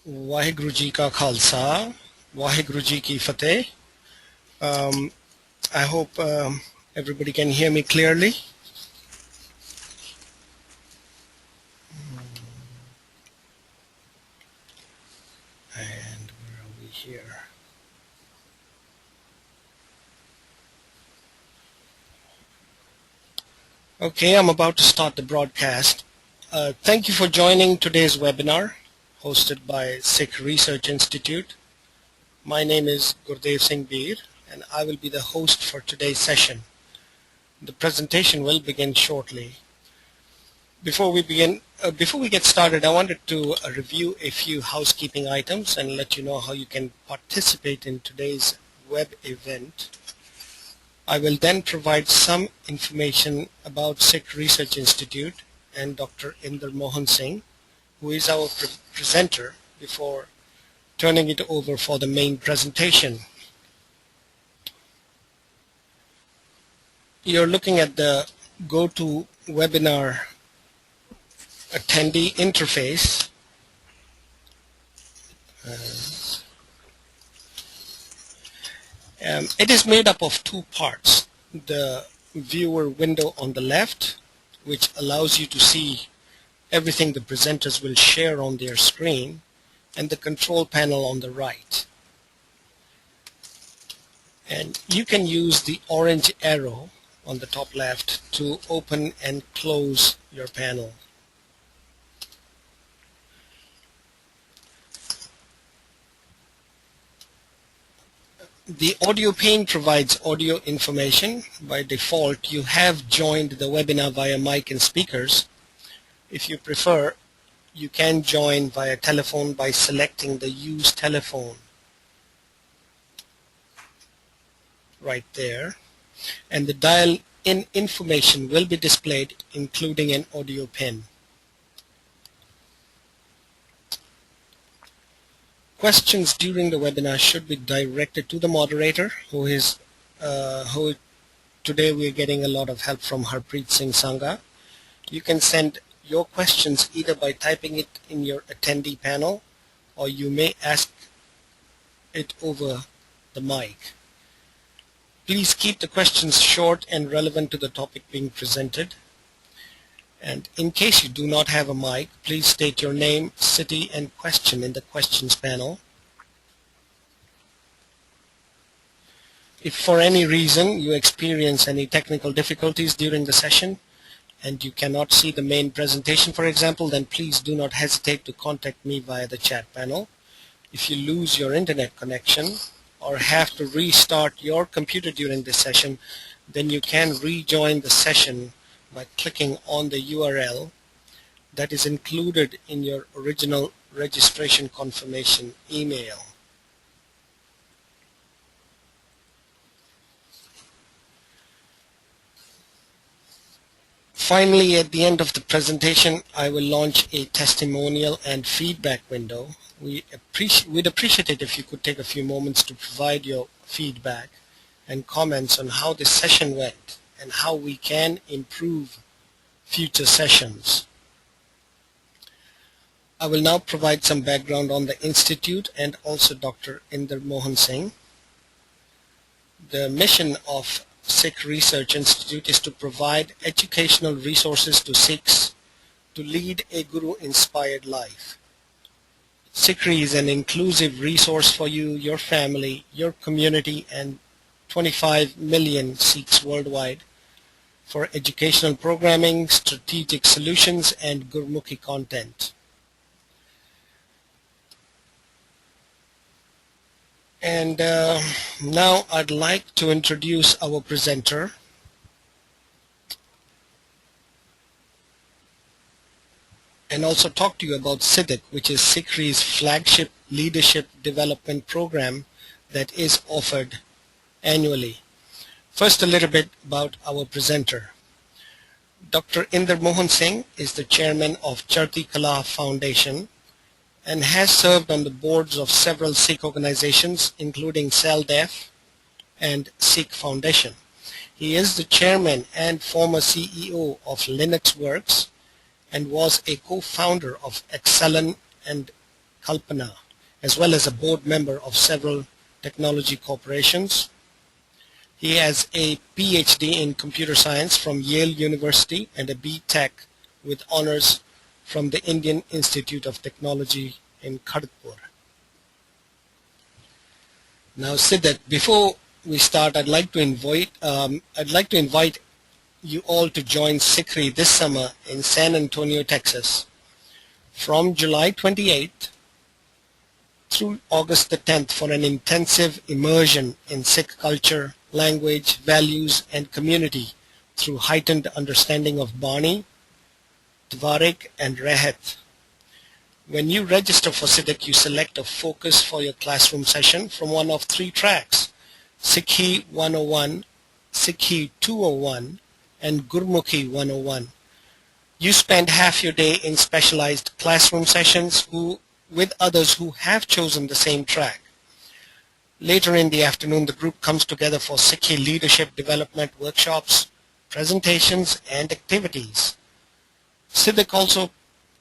Waheguru Ji Ka Khalsa, Waheguru Ji Ki Fateh. I hope everybody can hear me clearly. And where are we here? Okay, I'm about to start the broadcast. Thank you for joining today's webinar hosted by Sikh Research Institute. My name is Gurdev Singh Beer and I will be the host for today's session. The presentation will begin shortly. Before we get started, I wanted to review a few housekeeping items and let you know how you can participate in today's web event. I will then provide some information about Sikh Research Institute and Dr. Inder Mohan Singh, who is our presenter, before turning it over for the main presentation. You're looking at the GoToWebinar attendee interface. It is made up of two parts. The viewer window on the left, which allows you to see everything the presenters will share on their screen, and the control panel on the right. And you can use the orange arrow on the top left to open and close your panel. The audio pane provides audio information. By default, you have joined the webinar via mic and speakers. If you prefer, you can join via telephone by selecting the Use Telephone right there. And the dial-in information will be displayed, including an audio pin. Questions during the webinar should be directed to the moderator, who today we're getting a lot of help from Harpreet Singh Sangha. You can send your questions either by typing it in your attendee panel, or you may ask it over the mic. Please keep the questions short and relevant to the topic being presented. And in case you do not have a mic, please state your name, city, and question in the questions panel. If for any reason you experience any technical difficulties during the session and you cannot see the main presentation, for example, then please do not hesitate to contact me via the chat panel. If you lose your internet connection or have to restart your computer during this session, then you can rejoin the session by clicking on the URL that is included in your original registration confirmation email. Finally, at the end of the presentation, I will launch a testimonial and feedback window. We'd appreciate it if you could take a few moments to provide your feedback and comments on how this session went and how we can improve future sessions. I will now provide some background on the Institute and also Dr. Inder Mohan Singh. The mission of Sikh Research Institute is to provide educational resources to Sikhs to lead a Guru-inspired life. SikhRI is an inclusive resource for you, your family, your community, and 25 million Sikhs worldwide for educational programming, strategic solutions, and Gurmukhi content. And now I'd like to introduce our presenter. And also talk to you about Sukh, which is SikhRI's flagship leadership development program that is offered annually. First, a little bit about our presenter. Dr. Inder Mohan Singh is the chairman of Charti Kala Foundation and has served on the boards of several Sikh organizations, including CellDef and Sikh Foundation. He is the chairman and former CEO of Linux Works and was a co-founder of Excellent and Kalpana, as well as a board member of several technology corporations. He has a PhD in computer science from Yale University and a B.Tech with honors from the Indian Institute of Technology in Kharagpur. Now, Siddharth, before we start, I'd like to invite you all to join SikhRI this summer in San Antonio, Texas, from July 28th through August the 10th for an intensive immersion in Sikh culture, language, values, and community through heightened understanding of Bani, Twarik, and Rehat. When you register for SikhRI, you select a focus for your classroom session from one of 3 tracks: SikhRI 101, SikhRI 201, and Gurmukhi 101. You spend half your day in specialized classroom sessions with others who have chosen the same track. Later in the afternoon, the group comes together for SikhRI leadership development workshops, presentations, and activities. SikhRI also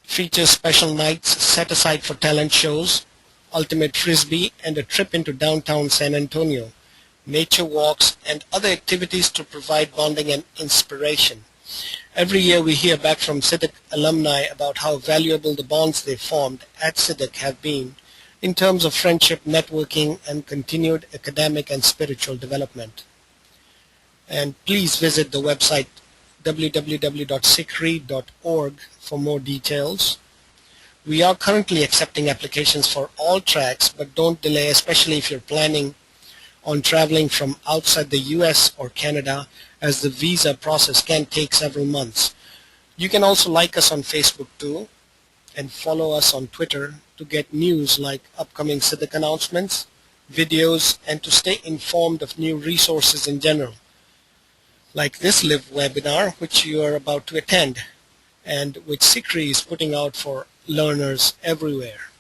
features special nights set aside for talent shows, ultimate frisbee, and a trip into downtown San Antonio, nature walks, and other activities to provide bonding and inspiration. Every year we hear back from SikhRI alumni about how valuable the bonds they formed at SikhRI have been in terms of friendship, networking, and continued academic and spiritual development. And please visit the website www.sikhri.org for more details. We are currently accepting applications for all tracks, but don't delay, especially if you're planning on traveling from outside the US or Canada, as the visa process can take several months. You can also like us on Facebook too, and follow us on Twitter to get news like upcoming SikhRI announcements, videos, and to stay informed of new resources in general, like this live webinar which you are about to attend, and which SikhRI is putting out for learners everywhere.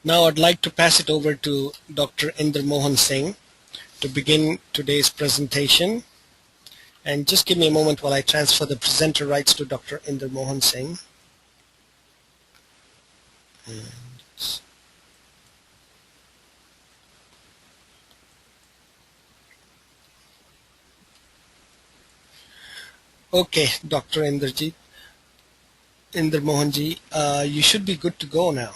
Now I'd like to pass it over to Dr. Inder Mohan Singh to begin today's presentation. And just give me a moment while I transfer the presenter rights to Dr. Inder Mohan Singh. Okay, Dr. Inder Mohanji, you should be good to go now.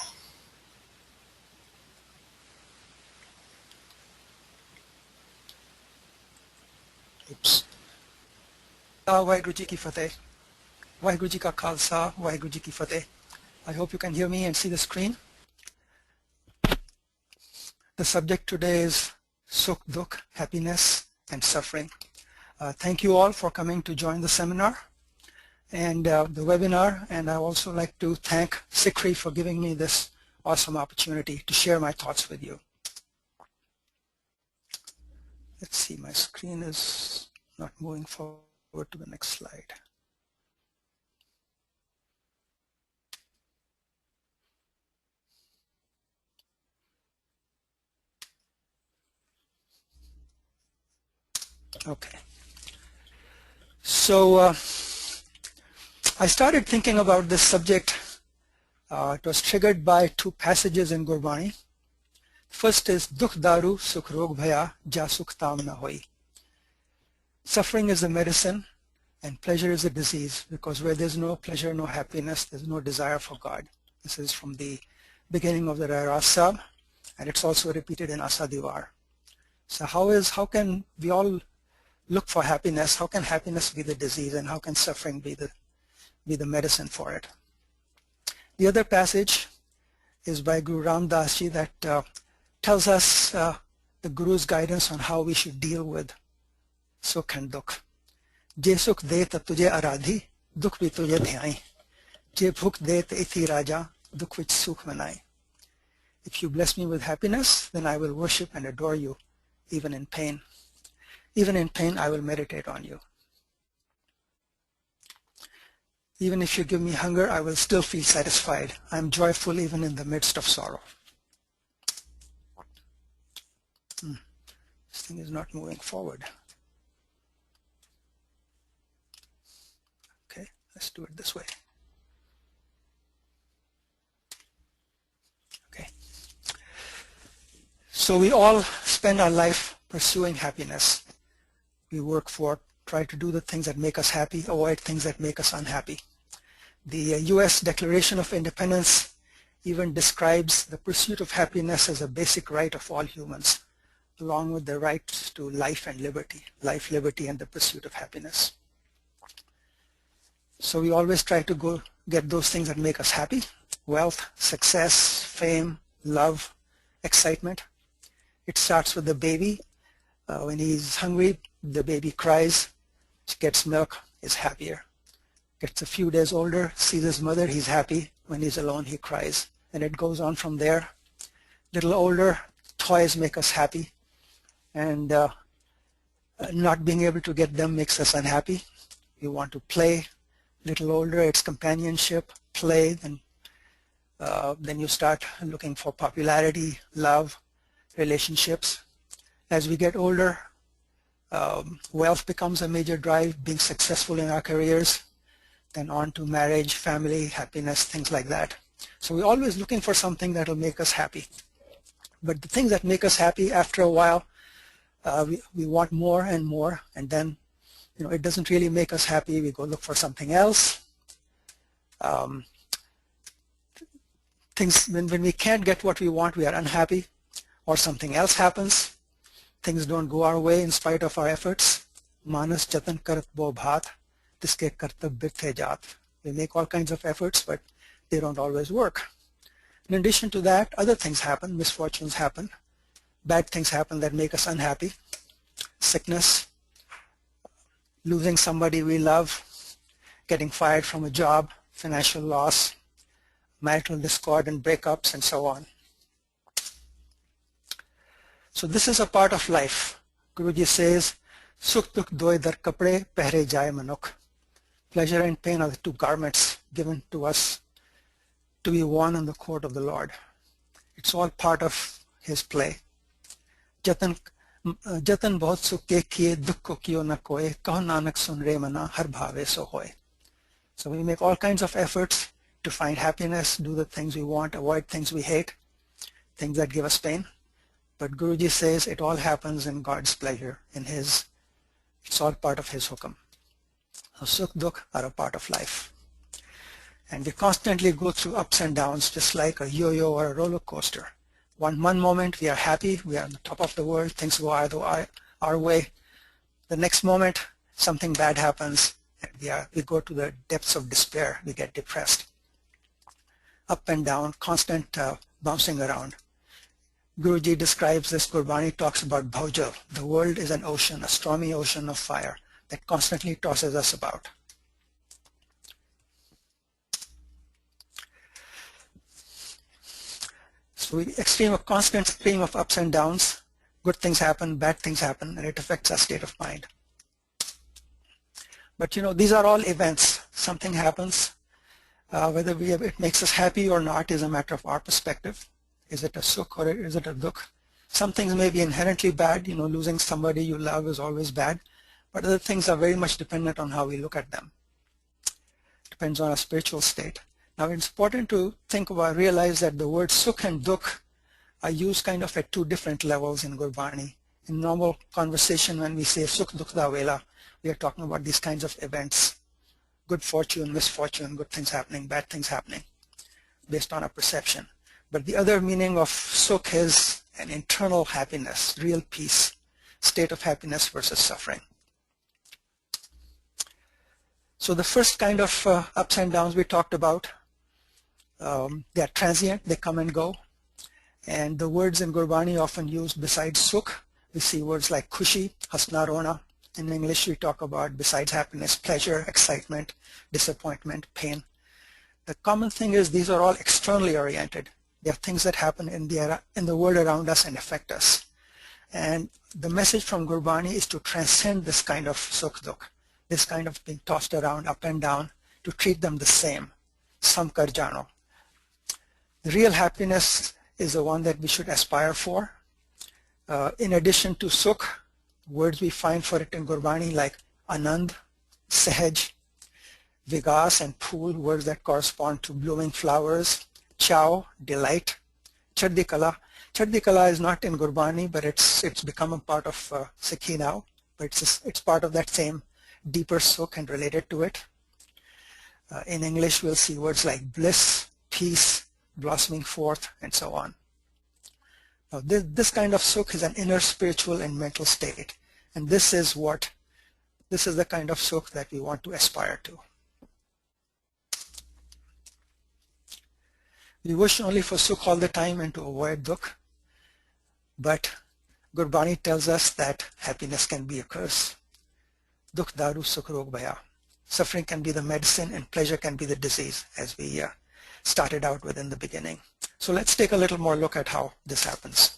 Oops. Waheguru Ji ki Fateh. Waheguru Ji ka Khalsa, Waheguru Ji ki Fateh. I hope you can hear me and see the screen. The subject today is Sukh Dukh, happiness and suffering. Thank you all for coming to join the seminar and the webinar, and I also like to thank SikhRI for giving me this awesome opportunity to share my thoughts with you. Let's see, my screen is not moving forward to the next slide. Okay. So I started thinking about this subject. It was triggered by 2 passages in Gurbani. First is Dukh daru sukh rog bhaya ja sukh tam na hoi. Suffering is the medicine and pleasure is a disease, because where there's no pleasure, no happiness, there's no desire for God. This is from the beginning of the Rasa, and it's also repeated in Asa Diwar. So how can we all look for happiness? How can happiness be the disease, and how can suffering be the medicine for it? The other passage is by Guru Ram Das Ji that tells us the Guru's guidance on how we should deal with Sukh and Dukh. Je Sukh de ta tujhe aradhi, Dukh bhi tujhe dhyai. Je Bhuk de ta ithi raja, Dukh vich sukh manai. If you bless me with happiness, then I will worship and adore you, even in pain. Even in pain, I will meditate on you. Even if you give me hunger, I will still feel satisfied. I am joyful even in the midst of sorrow. This thing is not moving forward. Okay, let's do it this way. Okay. So we all spend our life pursuing happiness. We work for, try to do the things that make us happy, avoid things that make us unhappy. The U.S. Declaration of Independence even describes the pursuit of happiness as a basic right of all humans, along with the right to life and liberty, life, liberty, and the pursuit of happiness. So we always try to go get those things that make us happy: wealth, success, fame, love, excitement. It starts with the baby. When he's hungry, the baby cries, gets milk, is happier. Gets a few days older, sees his mother, he's happy. When he's alone, he cries. And it goes on from there. Little older, toys make us happy. And not being able to get them makes us unhappy. We want to play. Little older, it's companionship, play. Then you start looking for popularity, love, relationships. As we get older, wealth becomes a major drive, being successful in our careers, then on to marriage, family, happiness, things like that. So we're always looking for something that will make us happy. But the things that make us happy, after a while, we want more and more, and then it doesn't really make us happy. We go look for something else. When we can't get what we want, we are unhappy, or something else happens. Things don't go our way in spite of our efforts. Manas jatan karat bo bhat, tiske kartabya the jaat. We make all kinds of efforts, but they don't always work. In addition to that, other things happen, misfortunes happen, bad things happen that make us unhappy. Sickness, losing somebody we love, getting fired from a job, financial loss, marital discord and breakups, and so on. So this is a part of life. Guruji says, Sukh Dukh doy dar kapde pehre jaye manuk. Pleasure and pain are the two garments given to us to be worn in the court of the Lord. It's all part of his play. Jatan bahut sukh ke kiye dukh ko kiyo na koye, kaho nanak sun re mana har bhave so hoy. So we make all kinds of efforts to find happiness, do the things we want, avoid things we hate, things that give us pain. But Guruji says it all happens in God's pleasure, it's all part of his hukum. So Sukh Dukh are a part of life. And we constantly go through ups and downs, just like a yo-yo or a roller coaster. One moment we are happy, we are on the top of the world, things go our way. The next moment something bad happens, and we go to the depths of despair, we get depressed. Up and down, constant bouncing around. Guruji describes this, Gurbani talks about bhaujal. The world is an ocean, a stormy ocean of fire that constantly tosses us about. So we experience a constant stream of ups and downs. Good things happen, bad things happen, and it affects our state of mind. But these are all events. Something happens. Whether it makes us happy or not is a matter of our perspective. Is it a sukh or is it a dukh? Some things may be inherently bad. Losing somebody you love is always bad. But other things are very much dependent on how we look at them. Depends on our spiritual state. Now it's important to realize that the words sukh and dukh are used kind of at two different levels in Gurbani. In normal conversation, when we say sukh dukh da vela, we are talking about these kinds of events. Good fortune, misfortune, good things happening, bad things happening, based on our perception. But the other meaning of sukh is an internal happiness, real peace, state of happiness versus suffering. So the first kind of ups and downs we talked about, they are transient, they come and go. And the words in Gurbani often used besides sukh, we see words like khushi, hasna rona. In English we talk about besides happiness, pleasure, excitement, disappointment, pain. The common thing is these are all externally oriented. They are things that happen in the world around us and affect us. And the message from Gurbani is to transcend this kind of sukh dukh, this kind of being tossed around up and down, to treat them the same. Samkar jano. The real happiness is the one that we should aspire for. In addition to sukh, words we find for it in Gurbani like anand, sehaj, vigas, and phool, words that correspond to blooming flowers, chao, delight, Chaddi Kala. Chaddi Kala is not in Gurbani, but it's become a part of SikhRI now. But it's part of that same deeper Sukh and related to it. In English, we'll see words like bliss, peace, blossoming forth, and so on. Now, this kind of Sukh is an inner spiritual and mental state, and this is the kind of Sukh that we want to aspire to. We wish only for Sukh all the time and to avoid Dukh, but Gurbani tells us that happiness can be a curse. Dukh daru sukh rog bhaya. Suffering can be the medicine and pleasure can be the disease, as we started out with in the beginning. So let's take a little more look at how this happens.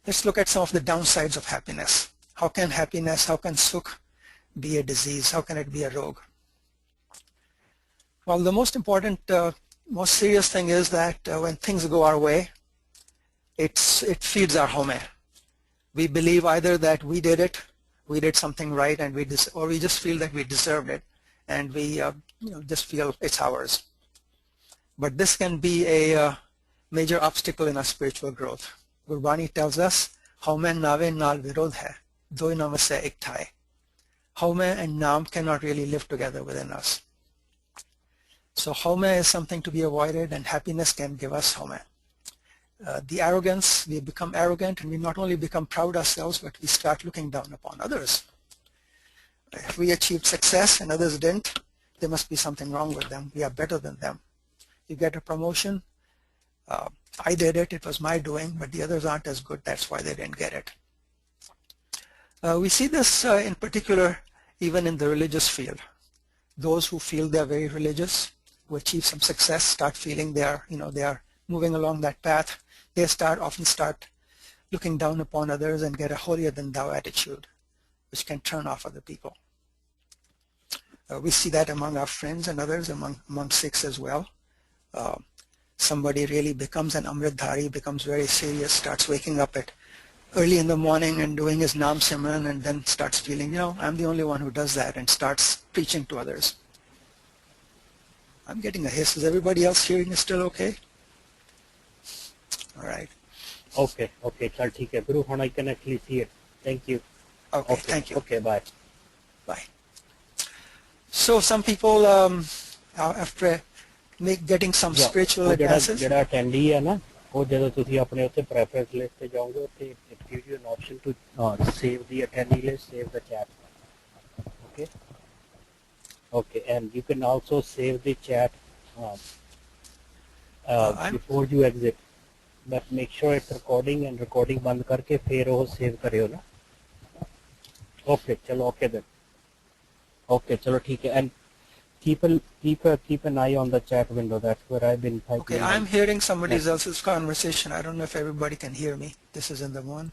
Let's look at some of the downsides of happiness. How can Sukh be a disease? How can it be a rogue? Well, the most important, most serious thing is that when things go our way, it feeds our home. We believe either that we did something right, and or we just feel that we deserved it, and we just feel it's ours. But this can be a major obstacle in our spiritual growth. Gurbani tells us, "Haume nave naal virodh hai, doi namase ek thai." Haume and Naam cannot really live together within us. So Haume is something to be avoided, and happiness can give us Haume. The arrogance, we become arrogant, and we not only become proud ourselves, but we start looking down upon others. If we achieved success and others didn't, there must be something wrong with them. We are better than them. You get a promotion, I did it, it was my doing, but the others aren't as good, that's why they didn't get it. We see this in particular even in the religious field. Those who feel they're very religious, who achieve some success, start feeling they are moving along that path. They often start looking down upon others and get a holier than thou attitude, which can turn off other people. We see that among our friends and others, among Sikhs as well. Somebody really becomes an Amritdhari, becomes very serious, starts waking up at early in the morning and doing his Naam Simran, and then starts feeling, I'm the only one who does that, and starts preaching to others. I'm getting a hiss. Is everybody else hearing it still okay? All right. Okay, chal theek hai. Guru, now I can actually see it. Thank you. Okay, thank you. Okay, bye. Bye. So some people, after getting some spiritual advances. ਜਿਹੜਾ attendee ਹੈ ਨਾ, ਉਹ ਜਦੋਂ ਤੁਸੀਂ ਆਪਣੇ ਉੱਤੇ preference list ਤੇ ਜਾਓਗੇ, ਉੱਥੇ it gives you an option to save the attendee list, save the chat. Okay, and you can also save the chat before you exit. But make sure it's recording, and recording बंद करके फिर वो save करियो ना. Okay, चलो okay then. Okay, चलो ठीक है. And keep an eye on the chat window. That's where I've been typing. Okay, I'm hearing somebody else's conversation. I don't know if everybody can hear me. This is in the one.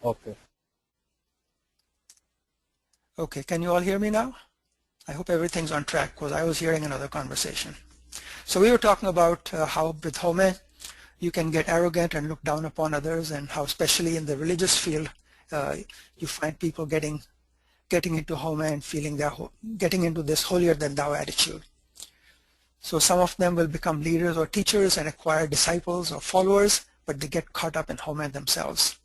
Okay. Okay, can you all hear me now? I hope everything's on track, because I was hearing another conversation. So we were talking about how with Home you can get arrogant and look down upon others, and how especially in the religious field you find people getting into Home and feeling they're getting into this holier than thou attitude. So some of them will become leaders or teachers and acquire disciples or followers, but they get caught up in Home themselves.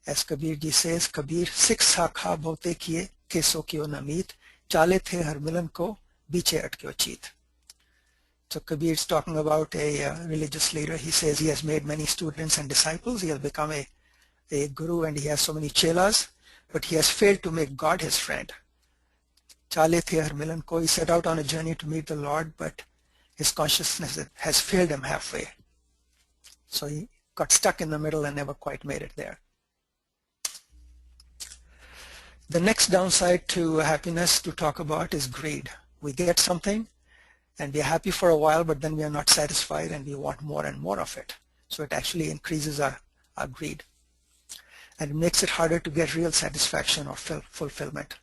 As Kabir ji says, Kabir, Sikh sakha bhote kiye, keso kyo namit, chale the har milan ko, biche atkyo cheet. So Kabir is talking about a religious leader. He says he has made many students and disciples. He has become a guru, and he has so many chelas, but he has failed to make God his friend. Chale the har milan ko, he set out on a journey to meet the Lord, but his consciousness has failed him halfway. So he got stuck in the middle and never quite made it there. The next downside to happiness to talk about is greed. We get something and we are happy for a while, but then we are not satisfied and we want more and more of it. So it actually increases our greed, and it makes it harder to get real satisfaction or fulfillment.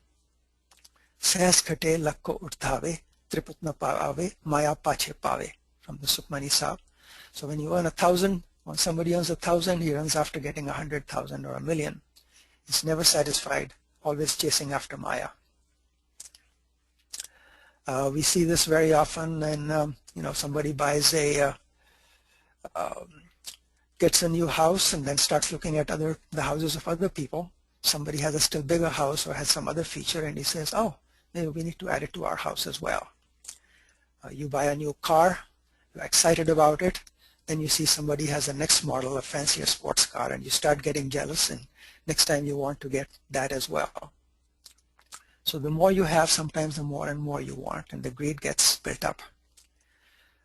Sahas khate lakko urthave, triputna paave, maya pache pave, from the Sukhmani Sahib. So when you earn 1,000, when somebody earns 1,000, he runs after getting 100,000 or 1,000,000. He's never satisfied, always chasing after Maya. We see this very often, and somebody buys a gets a new house and then starts looking at the houses of other people. Somebody has a still bigger house or has some other feature, and he says, oh, maybe we need to add it to our house as well. You buy a new car, you're excited about it, then you see somebody has the next model, a fancier sports car, and you start getting jealous, and next time you want to get that as well. So the more you have, sometimes the more and more you want, and the greed gets built up.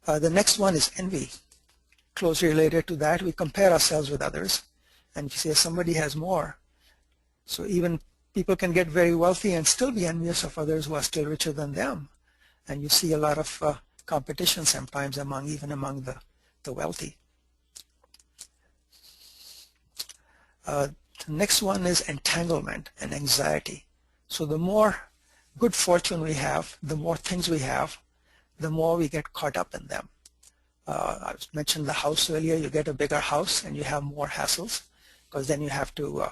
The next one is envy. Closely related to that, we compare ourselves with others, and if you say somebody has more, so even people can get very wealthy and still be envious of others who are still richer than them. And you see a lot of competition sometimes even among the wealthy. The next one is entanglement and anxiety. So the more good fortune we have, the more things we have, the more we get caught up in them. I mentioned the house earlier. You get a bigger house and you have more hassles, because then you have to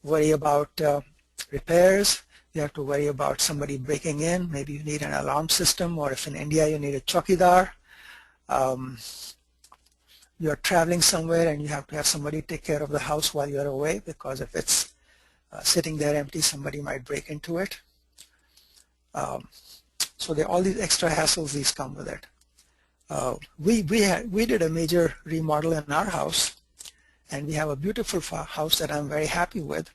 worry about repairs. You have to worry about somebody breaking in. Maybe you need an alarm system, or if in India you need a chowkidar. You're traveling somewhere and you have to have somebody take care of the house while you're away, because if it's sitting there empty, somebody might break into it. So there are all these extra hassles, these come with it. We did a major remodel in our house, and we have a beautiful house that I'm very happy with,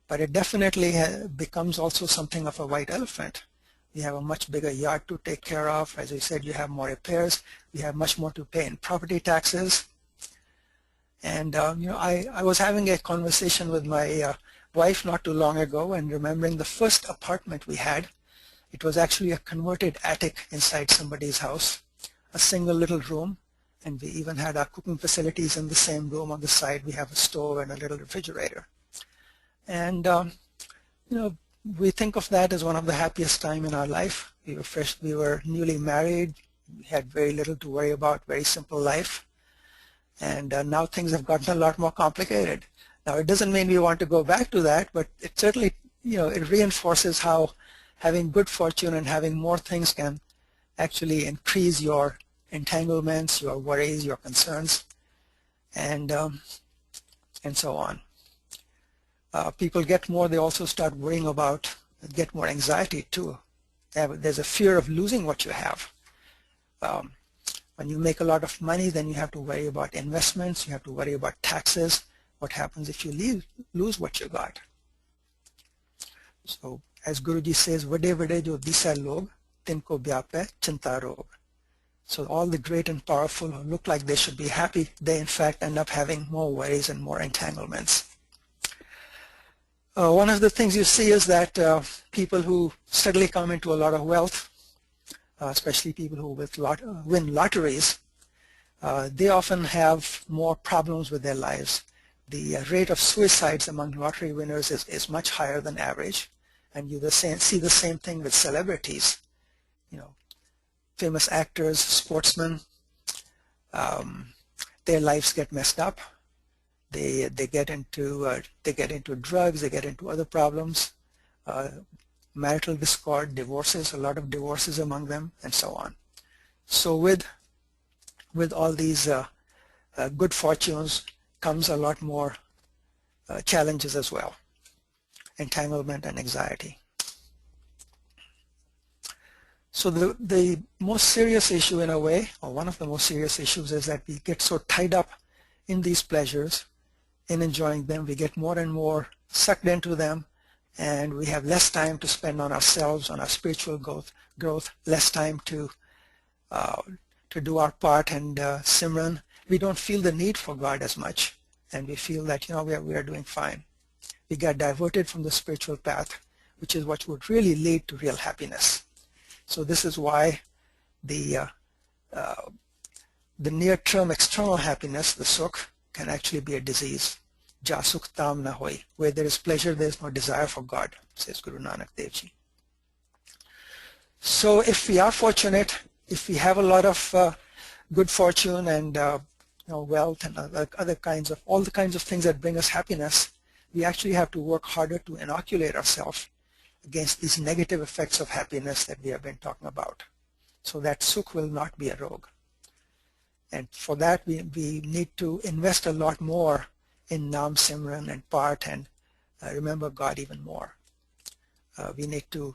but it definitely becomes also something of a white elephant. We have a much bigger yard to take care of. As I said, you have more repairs. We have much more to pay in property taxes. And I was having a conversation with my wife not too long ago, and remembering the first apartment we had. It was actually a converted attic inside somebody's house, a single little room, and we even had our cooking facilities in the same room. On the side we have a stove and a little refrigerator. And we think of that as one of the happiest time in our life. We were newly married, we had very little to worry about, very simple life, and now things have gotten a lot more complicated. Now it doesn't mean we want to go back to that, but it certainly it reinforces how having good fortune and having more things can actually increase your entanglements, your worries, your concerns, and so on. People get more, they also start worrying about, get more anxiety too. There's a fear of losing what you have. When you make a lot of money, then you have to worry about investments, you have to worry about taxes. What happens if you lose what you got? So as Guruji says, vade vade jo disa log, tinko byape chinta rog. So all the great and powerful who look like they should be happy, they in fact end up having more worries and more entanglements. One of the things you see is that people who suddenly come into a lot of wealth, especially people who win lotteries, they often have more problems with their lives. The rate of suicides among lottery winners is much higher than average, and you see the same thing with celebrities. Famous actors, sportsmen, their lives get messed up. They get into drugs, they get into other problems, marital discord, divorces, a lot of divorces among them, and so on. So with all these good fortunes comes a lot more challenges as well, entanglement and anxiety. So the most serious issue in a way, or one of the most serious issues, is that we get so tied up in these pleasures, in enjoying them, we get more and more sucked into them, and we have less time to spend on ourselves, on our spiritual growth, less time to do our part and Simran. We don't feel the need for God as much, and we feel that we are doing fine. We get diverted from the spiritual path, which is what would really lead to real happiness. So this is why the near-term external happiness, the Sukh, can actually be a disease. Ja Sukh Tam Na Hoi. Where there is pleasure, there is no desire for God, says Guru Nanak Dev Ji. So if we are fortunate, if we have a lot of good fortune and wealth and all the kinds of things that bring us happiness, we actually have to work harder to inoculate ourselves against these negative effects of happiness that we have been talking about, so that Sukh will not be a rogue. And for that, we need to invest a lot more in Nam Simran and Part and remember God even more. We need to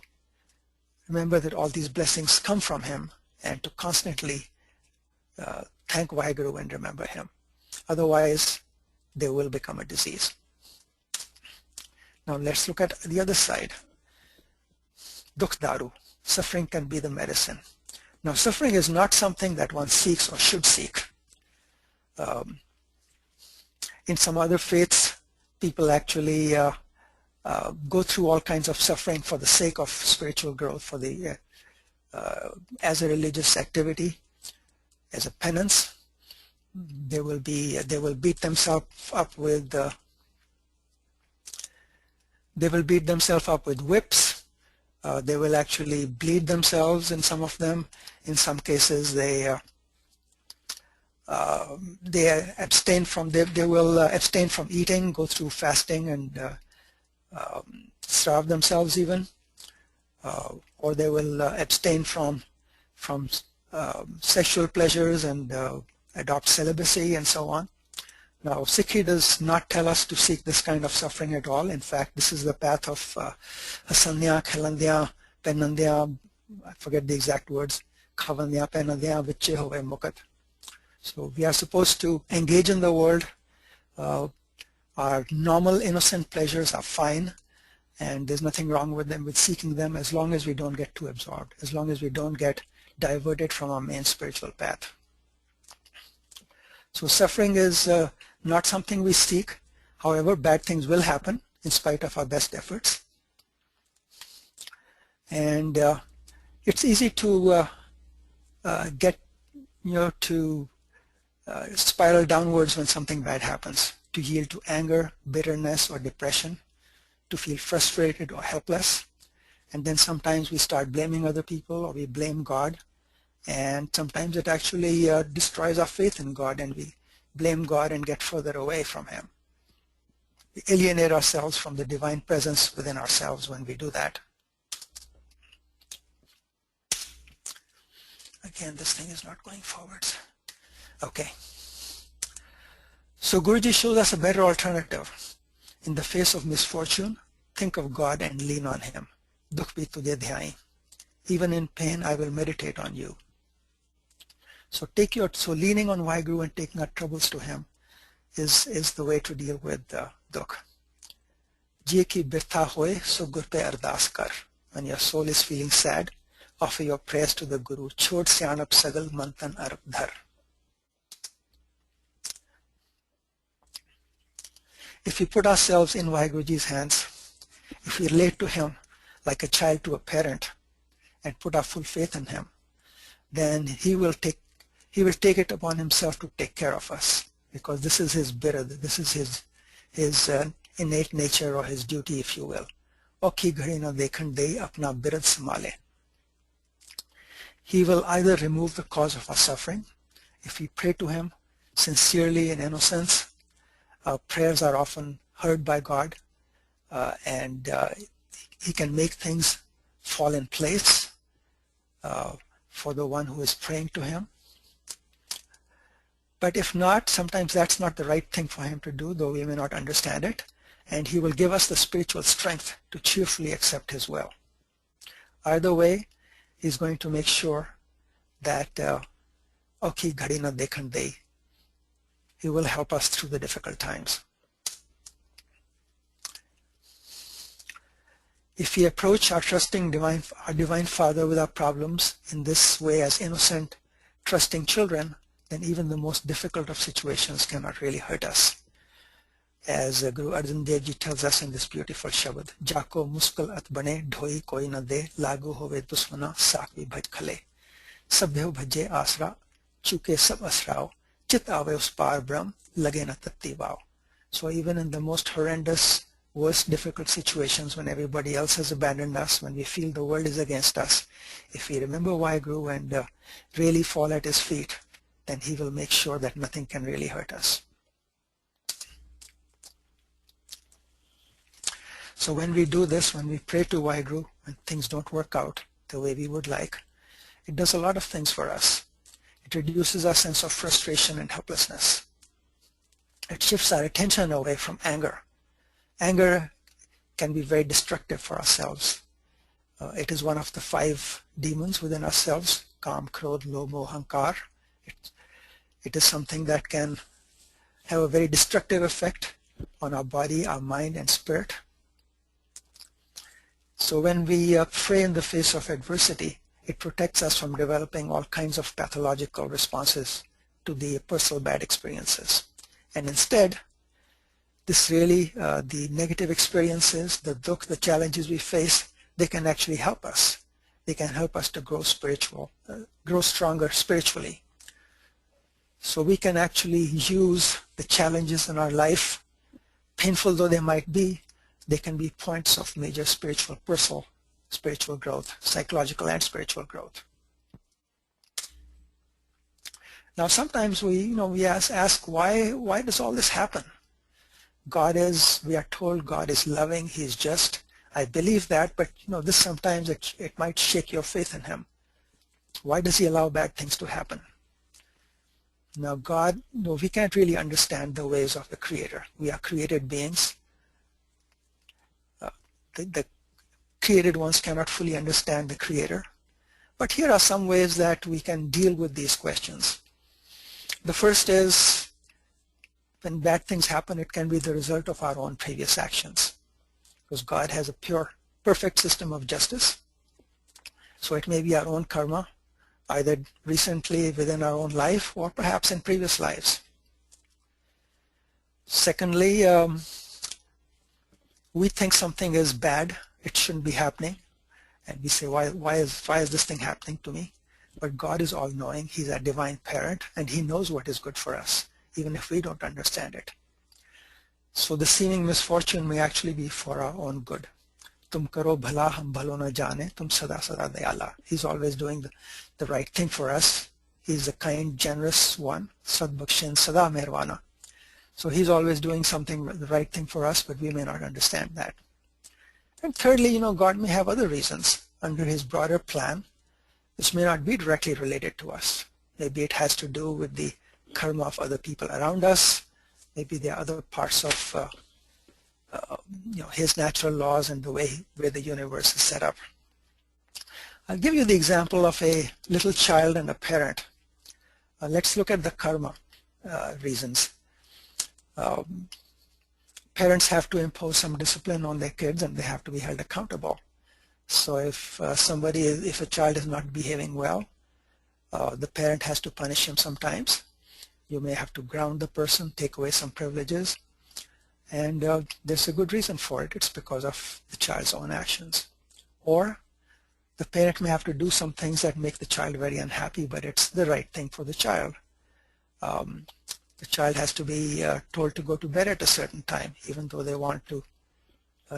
remember that all these blessings come from Him and to constantly thank Vaheguru and remember Him. Otherwise, they will become a disease. Now let's look at the other side. Dukh Daru. Suffering can be the medicine. Now suffering is not something that one seeks or should seek. In some other faiths, people actually go through all kinds of suffering for the sake of spiritual growth, for the as a religious activity, as a penance. They will beat themselves up with whips. They will actually bleed themselves in some of them. In some cases, they abstain from they will abstain from eating, go through fasting, and starve themselves even, or they will abstain from sexual pleasures and adopt celibacy and so on. Now, SikhRI does not tell us to seek this kind of suffering at all. In fact, this is the path of Hasandya, Khelandya, Penandya, I forget the exact words, Khavandya, Penandya, Viche Hove Mukat. So we are supposed to engage in the world. Our normal innocent pleasures are fine, and there's nothing wrong with them, with seeking them, as long as we don't get too absorbed, as long as we don't get diverted from our main spiritual path. So suffering is not something we seek. However, bad things will happen in spite of our best efforts. And it's easy to get, to spiral downwards when something bad happens, to yield to anger, bitterness, or depression, to feel frustrated or helpless. And then sometimes we start blaming other people, or we blame God. And sometimes it actually destroys our faith in God, and we blame God and get further away from Him. We alienate ourselves from the divine presence within ourselves when we do that. Again, this thing is not going forwards. Okay. So Guruji shows us a better alternative. In the face of misfortune, think of God and lean on Him. Dukh bhi tujhe dhyai. Even in pain, I will meditate on you. So leaning on Vaheguru and taking our troubles to Him is the way to deal with dukh. Je ki birtha hoye, so Gur pe ardas kar. When your soul is feeling sad, offer your prayers to the Guru. Chod syanap sagal mantan arp dhar. If we put ourselves in Vaheguruji's hands, if we relate to Him like a child to a parent and put our full faith in Him, then He will take it upon Himself to take care of us, because this is His birad, this is His innate nature, or His duty, if you will. Okhi ghadi na dekhan dei apna birad samale. He will either remove the cause of our suffering. If we pray to Him sincerely in innocence, our prayers are often heard by God, and He can make things fall in place for the one who is praying to Him. But if not, sometimes that's not the right thing for Him to do, though we may not understand it, and He will give us the spiritual strength to cheerfully accept His will. Either way, He's going to make sure that Okhi ghadi na dekhan dei. He will help us through the difficult times. If we approach our Divine Father with our problems in this way as innocent, trusting children, then even the most difficult of situations cannot really hurt us. As Guru Arjan Dev Ji tells us in this beautiful Shabad, Jako muskal at bane dhoi koi na de, lagu hove dusmana sakvi bhaj khale. Sabhyo bhaje asra, chuke sab asrao, chit ave us par brahm, lage na tatti vao. So even in the most horrendous, worst, difficult situations, when everybody else has abandoned us, when we feel the world is against us, if we remember Vaheguru and really fall at His feet, then He will make sure that nothing can really hurt us. So when we do this, when we pray to Vaheguru, when things don't work out the way we would like, it does a lot of things for us. It reduces our sense of frustration and helplessness. It shifts our attention away from anger. Anger can be very destructive for ourselves. It is one of the 5 demons within ourselves: Kam, Krodh, Lobh, Moh, Ahankar. It is something that can have a very destructive effect on our body, our mind, and spirit. So when we fray in the face of adversity, it protects us from developing all kinds of pathological responses to the personal bad experiences. And instead, this really, the negative experiences, the dukh, the challenges we face, they can actually help us. They can help us to grow grow stronger spiritually. So we can actually use the challenges in our life, painful though they might be, they can be points of major personal spiritual growth, psychological and spiritual growth. Now sometimes we ask why does all this happen? We are told God is loving, He's just. I believe that, but this sometimes it might shake your faith in Him. Why does He allow bad things to happen? Now God, we can't really understand the ways of the Creator. We are created beings. The created ones cannot fully understand the Creator. But here are some ways that we can deal with these questions. The first is, when bad things happen, it can be the result of our own previous actions. Because God has a perfect system of justice. So it may be our own karma, either recently within our own life or perhaps in previous lives. Secondly, we think something is bad, it shouldn't be happening, and we say, why is this thing happening to me? But God is all-knowing, He's our divine parent, and He knows what is good for us, even if we don't understand it. So the seeming misfortune may actually be for our own good. Tum karo bhala hum bhalo na jane, tum sada sada dayala. He's always doing the right thing for us. He's a kind, generous one, sad bakshin sada mehrwana. So He's always doing the right thing for us, but we may not understand that. And thirdly, God may have other reasons under His broader plan. This may not be directly related to us. Maybe it has to do with the karma of other people around us. Maybe there are other parts of His natural laws and the way the universe is set up. I'll give you the example of a little child and a parent. Let's look at the karma reasons. Parents have to impose some discipline on their kids, and they have to be held accountable. So if a child is not behaving well, the parent has to punish him sometimes. You may have to ground the person, take away some privileges, and there's a good reason for it. It's because of the child's own actions. Or the parent may have to do some things that make the child very unhappy, but it's the right thing for the child. The child has to be told to go to bed at a certain time, even though they want to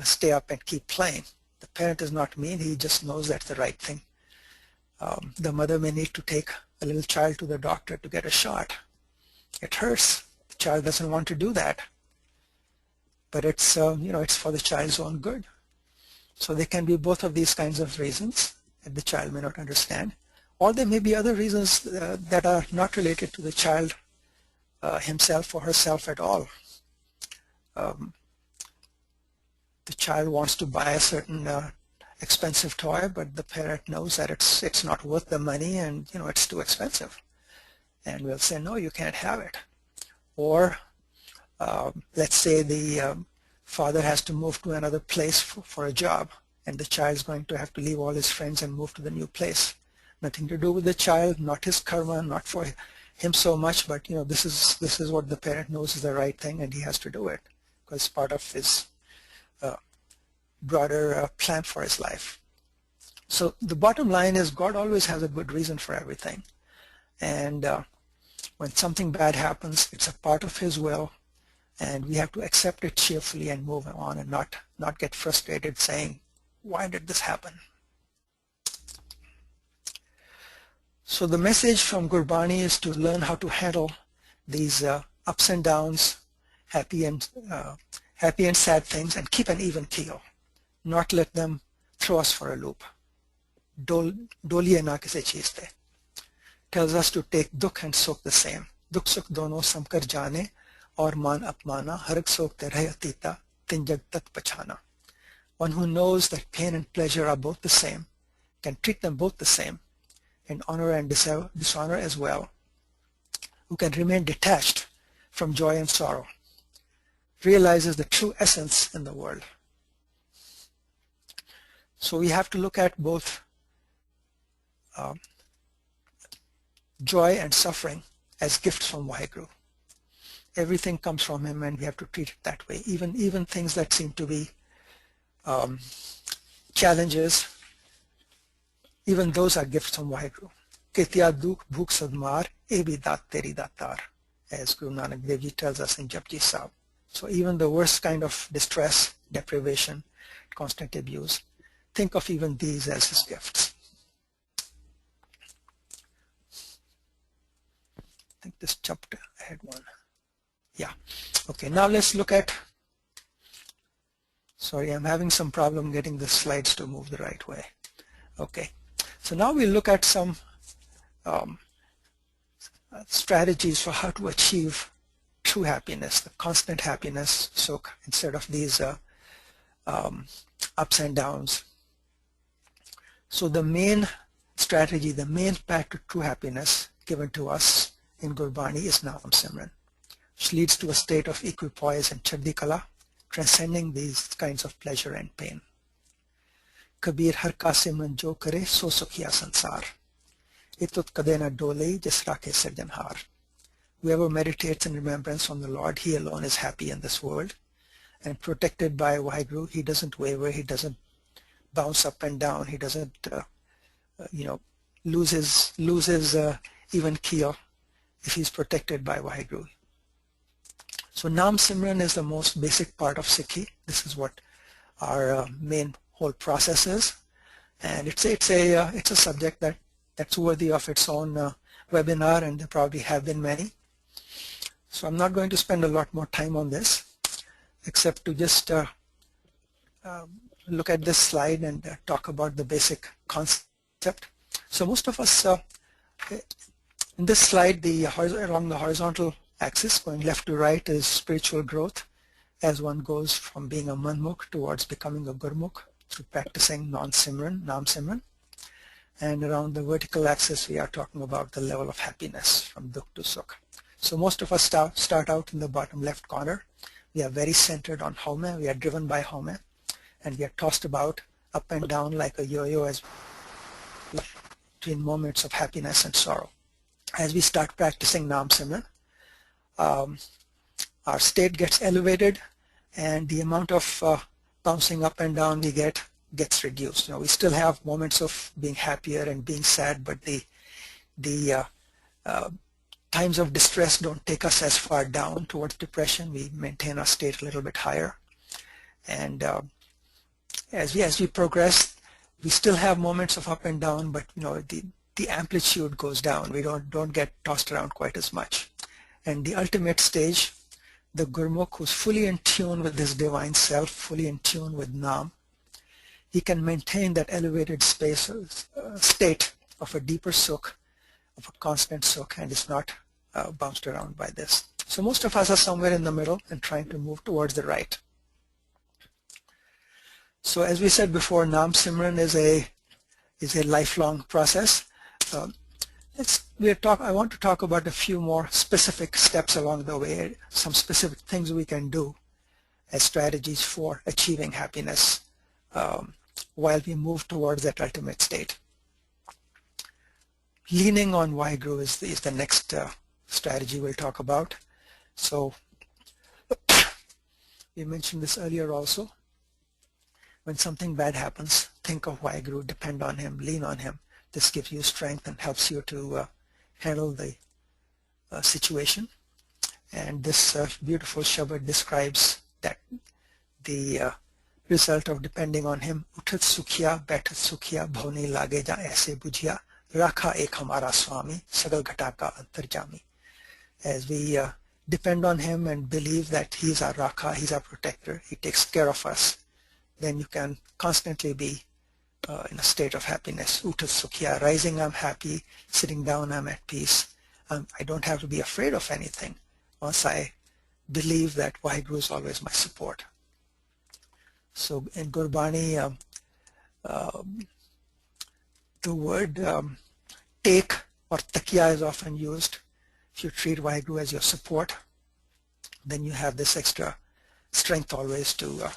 stay up and keep playing. The parent is not mean, he just knows that's the right thing. The mother may need to take a little child to the doctor to get a shot. It hurts. The child doesn't want to do that. But it's, it's for the child's own good. So there can be both of these kinds of reasons that the child may not understand. Or there may be other reasons that are not related to the child himself or herself at all. The child wants to buy a certain expensive toy, but the parent knows that it's not worth the money, and it's too expensive, and we'll say, no, you can't have it. Or let's say the father has to move to another place for a job, and the child's going to have to leave all his friends and move to the new place. Nothing to do with the child, not his karma, not for him so much, but this is what the parent knows is the right thing, and he has to do it because it's part of his broader plan for his life. So the bottom line is God always has a good reason for everything, and when something bad happens, it's a part of His will, and we have to accept it cheerfully and move on, and not get frustrated saying, why did this happen? So the message from Gurbani is to learn how to handle these ups and downs, happy and sad things, and keep an even keel. Not let them throw us for a loop. Doliye na kisi cheez pe. tells us to take dukh and sukh the same. Dukh sukh dono samkar jane aur man apmana hark sokh te rahe atita tin jag tat pachana. One who knows that pain and pleasure are both the same, can treat them both the same, and honor and dishonor as well, who can remain detached from joy and sorrow, realizes the true essence in the world. So we have to look at both joy and suffering as gifts from Waheguru. Everything comes from him and we have to treat it that way. Even things that seem to be challenges, even those are gifts from Waheguru. Ketya dukh bhuk sadmar e bhi dat teri datar, as Guru Nanak Dev Ji tells us in Japji Sahib. So even the worst kind of distress, deprivation, constant abuse, think of even these as his gifts. I think this jumped ahead one. Yeah. Okay, now let's look at, sorry, I'm having some problem getting the slides to move the right way. Okay, so now we'll look at some strategies for how to achieve true happiness, the constant happiness, Sukh, instead of these ups and downs. So the main strategy, the main path to true happiness given to us in Gurbani is Naam Simran, which leads to a state of equipoise and Chaddi Kala, transcending these kinds of pleasure and pain. Kabir har ka simran jo kare so sukhiya sansar, itut kade na dole jis rakhe sirjanhar. Whoever meditates in remembrance on the Lord, he alone is happy in this world and protected by Waheguru. He doesn't waver, he doesn't bounce up and down, he doesn't lose his even keel if he's protected by Waheguru. So Naam Simran is the most basic part of Sikhi. This is what our main whole process is, and it's a subject that's worthy of its own webinar, and there probably have been many. So I'm not going to spend a lot more time on this, except to just look at this slide and talk about the basic concept. So most of us, in this slide, along the horizontal axis, going left to right, is spiritual growth as one goes from being a manmukh towards becoming a gurmukh through practicing Naam Simran. And around the vertical axis, we are talking about the level of happiness from dukh to sukh. So most of us start out in the bottom left corner. We are very centered on Haume. We are driven by Haume, and we are tossed about up and down like a yo-yo as between moments of happiness and sorrow. As we start practicing Naam Simran, our state gets elevated, and the amount of bouncing up and down we gets reduced. We still have moments of being happier and being sad, but the times of distress don't take us as far down towards depression. We maintain our state a little bit higher, and as we progress, we still have moments of up and down, but the amplitude goes down. We don't get tossed around quite as much. And the ultimate stage, the Gurmukh, who's fully in tune with his divine self, fully in tune with Naam, he can maintain that elevated state of a deeper Sukh, of a constant Sukh, and is not bounced around by this. So most of us are somewhere in the middle and trying to move towards the right. So as we said before, Naam Simran is a lifelong process. I want to talk about a few more specific steps along the way, some specific things we can do as strategies for achieving happiness while we move towards that ultimate state. Leaning on Waheguru is the next strategy we'll talk about. So we mentioned this earlier also. When something bad happens, think of Waheguru, depend on him, lean on him. This gives you strength and helps you to handle the situation. And this beautiful Shabad describes that the result of depending on him. Uthat sukhiya, baitat sukhiya, bhavni lage ja aise bujhiya, rakha ek hamara swami, sagal ghata ka antarjami. As we depend on him and believe that he's our rakha, he's our protector, he takes care of us, then you can constantly be in a state of happiness. Uta Sukhya, rising I'm happy, sitting down I'm at peace. I don't have to be afraid of anything once I believe that Waheguru is always my support. So in Gurbani, the word take or takiya is often used. If you treat Waheguru as your support, then you have this extra strength always to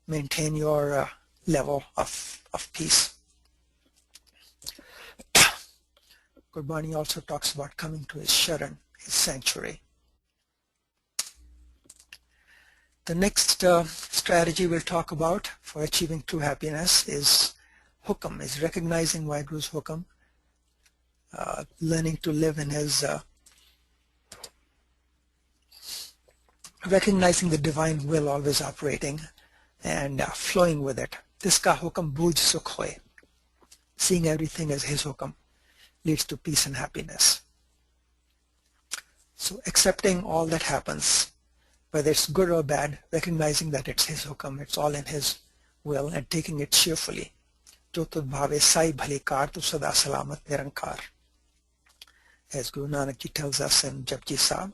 maintain your level of peace. Gurbani also talks about coming to his sharan, his sanctuary. The next strategy we'll talk about for achieving true happiness is hukam, is recognizing Waheguru's hukam, learning to live in his, recognizing the divine will always operating and flowing with it. Jiska hukam booj sukh hoye, seeing everything as his hukam leads to peace and happiness. So accepting all that happens, whether it's good or bad, recognizing that it's his hukam, it's all in his will, and taking it cheerfully. Jo tud bhave sai bhali kar tu sada salamat nirankar. As Guru Nanak ji tells us in Japji Sahib,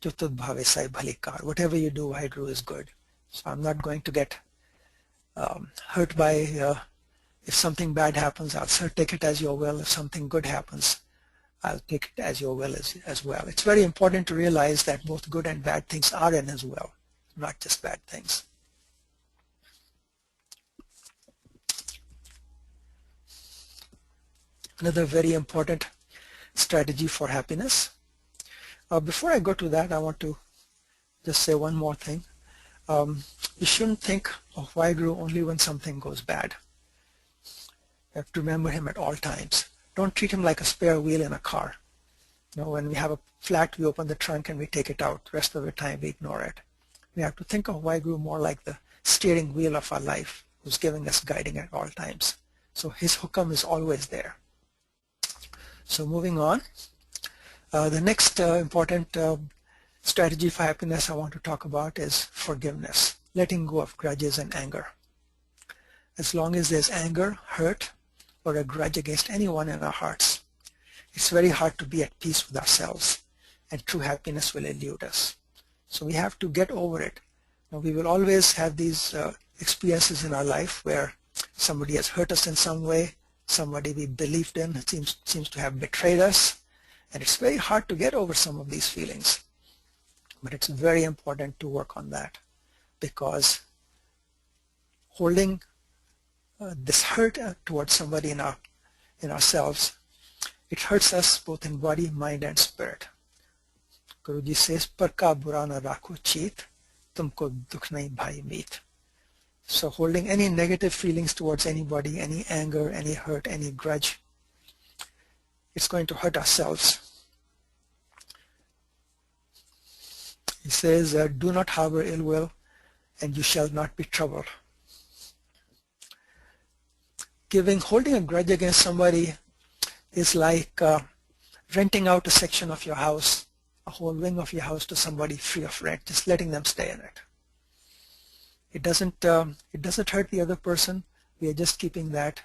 jo tud bhave sai bhali kar. Whatever you do, Waheguru is good. So I'm not going to get hurt by if something bad happens, I'll take it as your will. If something good happens, I'll take it as your will as well. It's very important to realize that both good and bad things are in his will, not just bad things. Another very important strategy for happiness. Before I go to that, I want to just say one more thing. You shouldn't think of Waheguru only when something goes bad. You have to remember him at all times. Don't treat him like a spare wheel in a car. You know, when we have a flat, we open the trunk and we take it out. The rest of the time, we ignore it. We have to think of Waheguru more like the steering wheel of our life, who's giving us guiding at all times. So his hukam is always there. So moving on, the next important strategy for happiness I want to talk about is forgiveness, letting go of grudges and anger. As long as there's anger, hurt, or a grudge against anyone in our hearts, it's very hard to be at peace with ourselves, and true happiness will elude us. So we have to get over it. Now, we will always have these experiences in our life where somebody has hurt us in some way, somebody we believed in seems to have betrayed us, and it's very hard to get over some of these feelings. But it's very important to work on that, because holding this hurt towards somebody in ourselves, it hurts us both in body, mind, and spirit. Guruji says, "Par ka bura na rakho cheet, tumko dukh nahi bhai meet." So holding any negative feelings towards anybody, any anger, any hurt, any grudge, it's going to hurt ourselves. He says, "Do not harbor ill will, and you shall not be troubled." Holding a grudge against somebody is like renting out a section of your house, a whole wing of your house to somebody free of rent, just letting them stay in it. It doesn't hurt the other person. We are just keeping that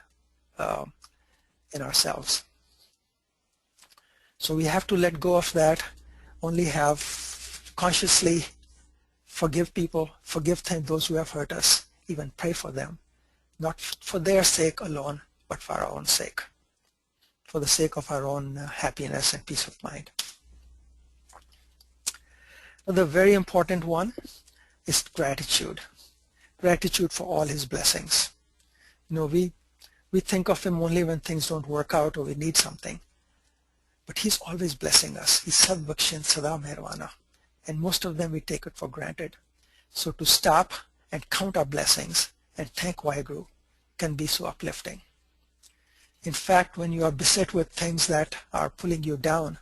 in ourselves. So we have to let go of that, only have consciously forgive people, forgive those who have hurt us, even pray for them, not for their sake alone, but for our own sake, for the sake of our own happiness and peace of mind. The very important one is gratitude. Gratitude for all his blessings. You know, we think of him only when things don't work out or we need something. But he's always blessing us. He's Sad Bakshin Sada Mehrwana. And most of them we take it for granted. So to stop and count our blessings and thank Waheguru can be so uplifting. In fact, when you are beset with things that are pulling you down,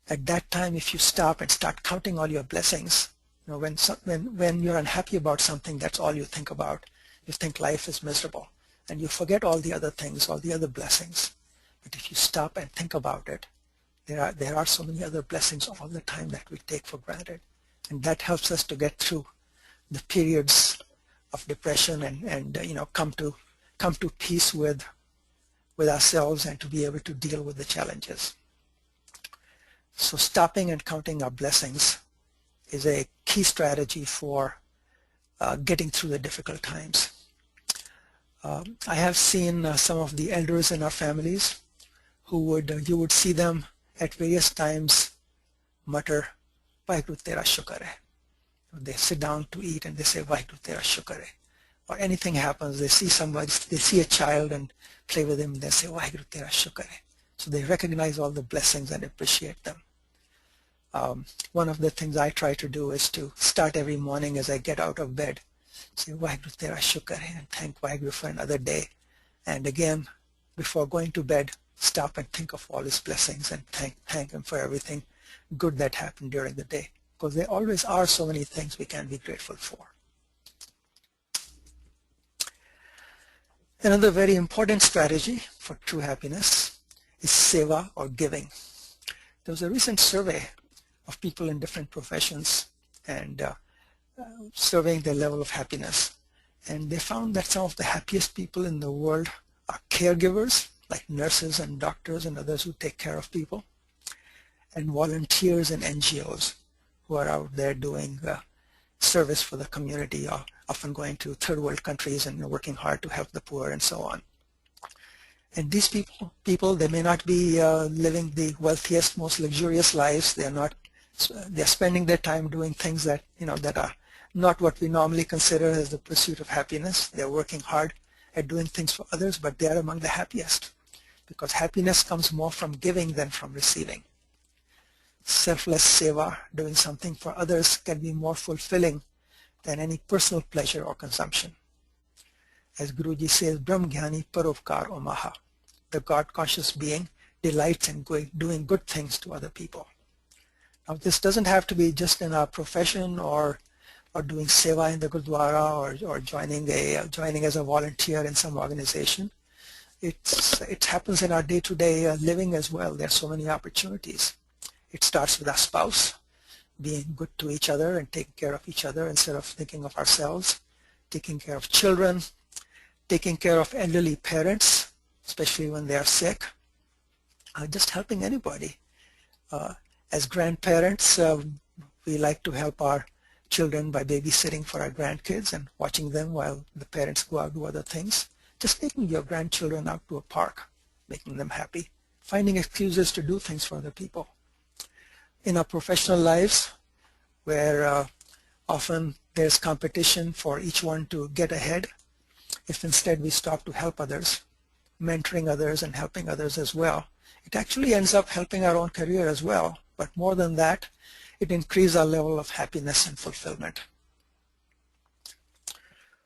at that time, if you stop and start counting all your blessings, you know, when you're unhappy about something, that's all you think about. You think life is miserable, and you forget all the other things, all the other blessings. But if you stop and think about it, there are so many other blessings all the time that we take for granted, and that helps us to get through the periods depression and come to peace with ourselves and to be able to deal with the challenges. So stopping and counting our blessings is a key strategy for getting through the difficult times. I have seen some of the elders in our families who you would see them at various times mutter, "Vaheguru tera shukar hai." They sit down to eat and they say, "Vaheguru tera shukar hai." Or anything happens, they see a child and play with him, and they say, "Vaheguru tera shukar hai." So they recognize all the blessings and appreciate them. One of the things I try to do is to start every morning as I get out of bed, say, "Vaheguru tera shukar hai," and thank Vaheguru for another day. And again, before going to bed, stop and think of all his blessings and thank him for everything good that happened during the day. Because there always are so many things we can be grateful for. Another very important strategy for true happiness is seva or giving. There was a recent survey of people in different professions and surveying their level of happiness. And they found that some of the happiest people in the world are caregivers, like nurses and doctors and others who take care of people, and volunteers and NGOs who are out there doing service for the community, or often going to third world countries and working hard to help the poor and so on. And these people, they may not be living the wealthiest, most luxurious lives. They're spending their time doing things that that are not what we normally consider as the pursuit of happiness. They're working hard at doing things for others, but they are among the happiest, because happiness comes more from giving than from receiving. Selfless seva, doing something for others, can be more fulfilling than any personal pleasure or consumption. As Guruji says, Brahm Jnani Paropkar Omaha, the God-conscious being delights in doing good things to other people. Now, this doesn't have to be just in our profession or doing seva in the Gurdwara or joining as a volunteer in some organization. It happens in our day-to-day living as well. There are so many opportunities. It starts with our spouse, being good to each other and taking care of each other instead of thinking of ourselves, taking care of children, taking care of elderly parents, especially when they are sick, just helping anybody. As grandparents, we like to help our children by babysitting for our grandkids and watching them while the parents go out and do other things. Just taking your grandchildren out to a park, making them happy, finding excuses to do things for other people. In our professional lives, where often there's competition for each one to get ahead, if instead we stop to help others, mentoring others and helping others as well, it actually ends up helping our own career as well. But more than that, it increases our level of happiness and fulfillment.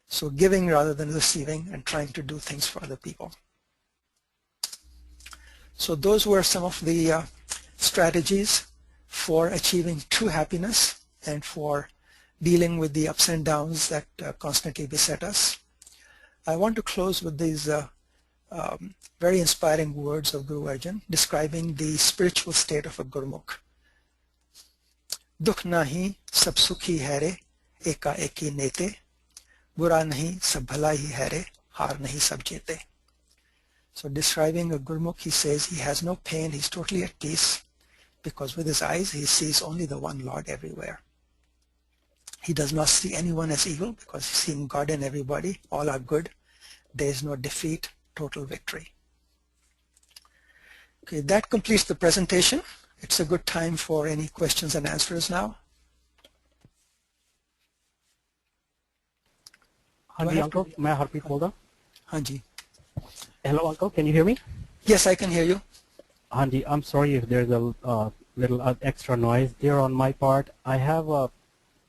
So giving rather than receiving, and trying to do things for other people. So those were some of the strategies for achieving true happiness and for dealing with the ups and downs that constantly beset us. I want to close with these very inspiring words of Guru Arjan describing the spiritual state of a Gurmukh. Dukh nahi sab sukhi hai re, eka eki nete, bura nahi sab bhala hi hai re, har nahi sab jete. So describing a Gurmukh, he says he has no pain, he's totally at peace, because with his eyes he sees only the one Lord everywhere. He does not see anyone as evil, because he's seeing God in everybody. All are good. There is no defeat, total victory. Okay, that completes the presentation. It's a good time for any questions and answers now. Hanji, uncle, may I Harpreet bolda? Hanji. Hello, uncle, can you hear me? Yes, I can hear you. Hanji, I'm sorry if there's a little extra noise there on my part. I have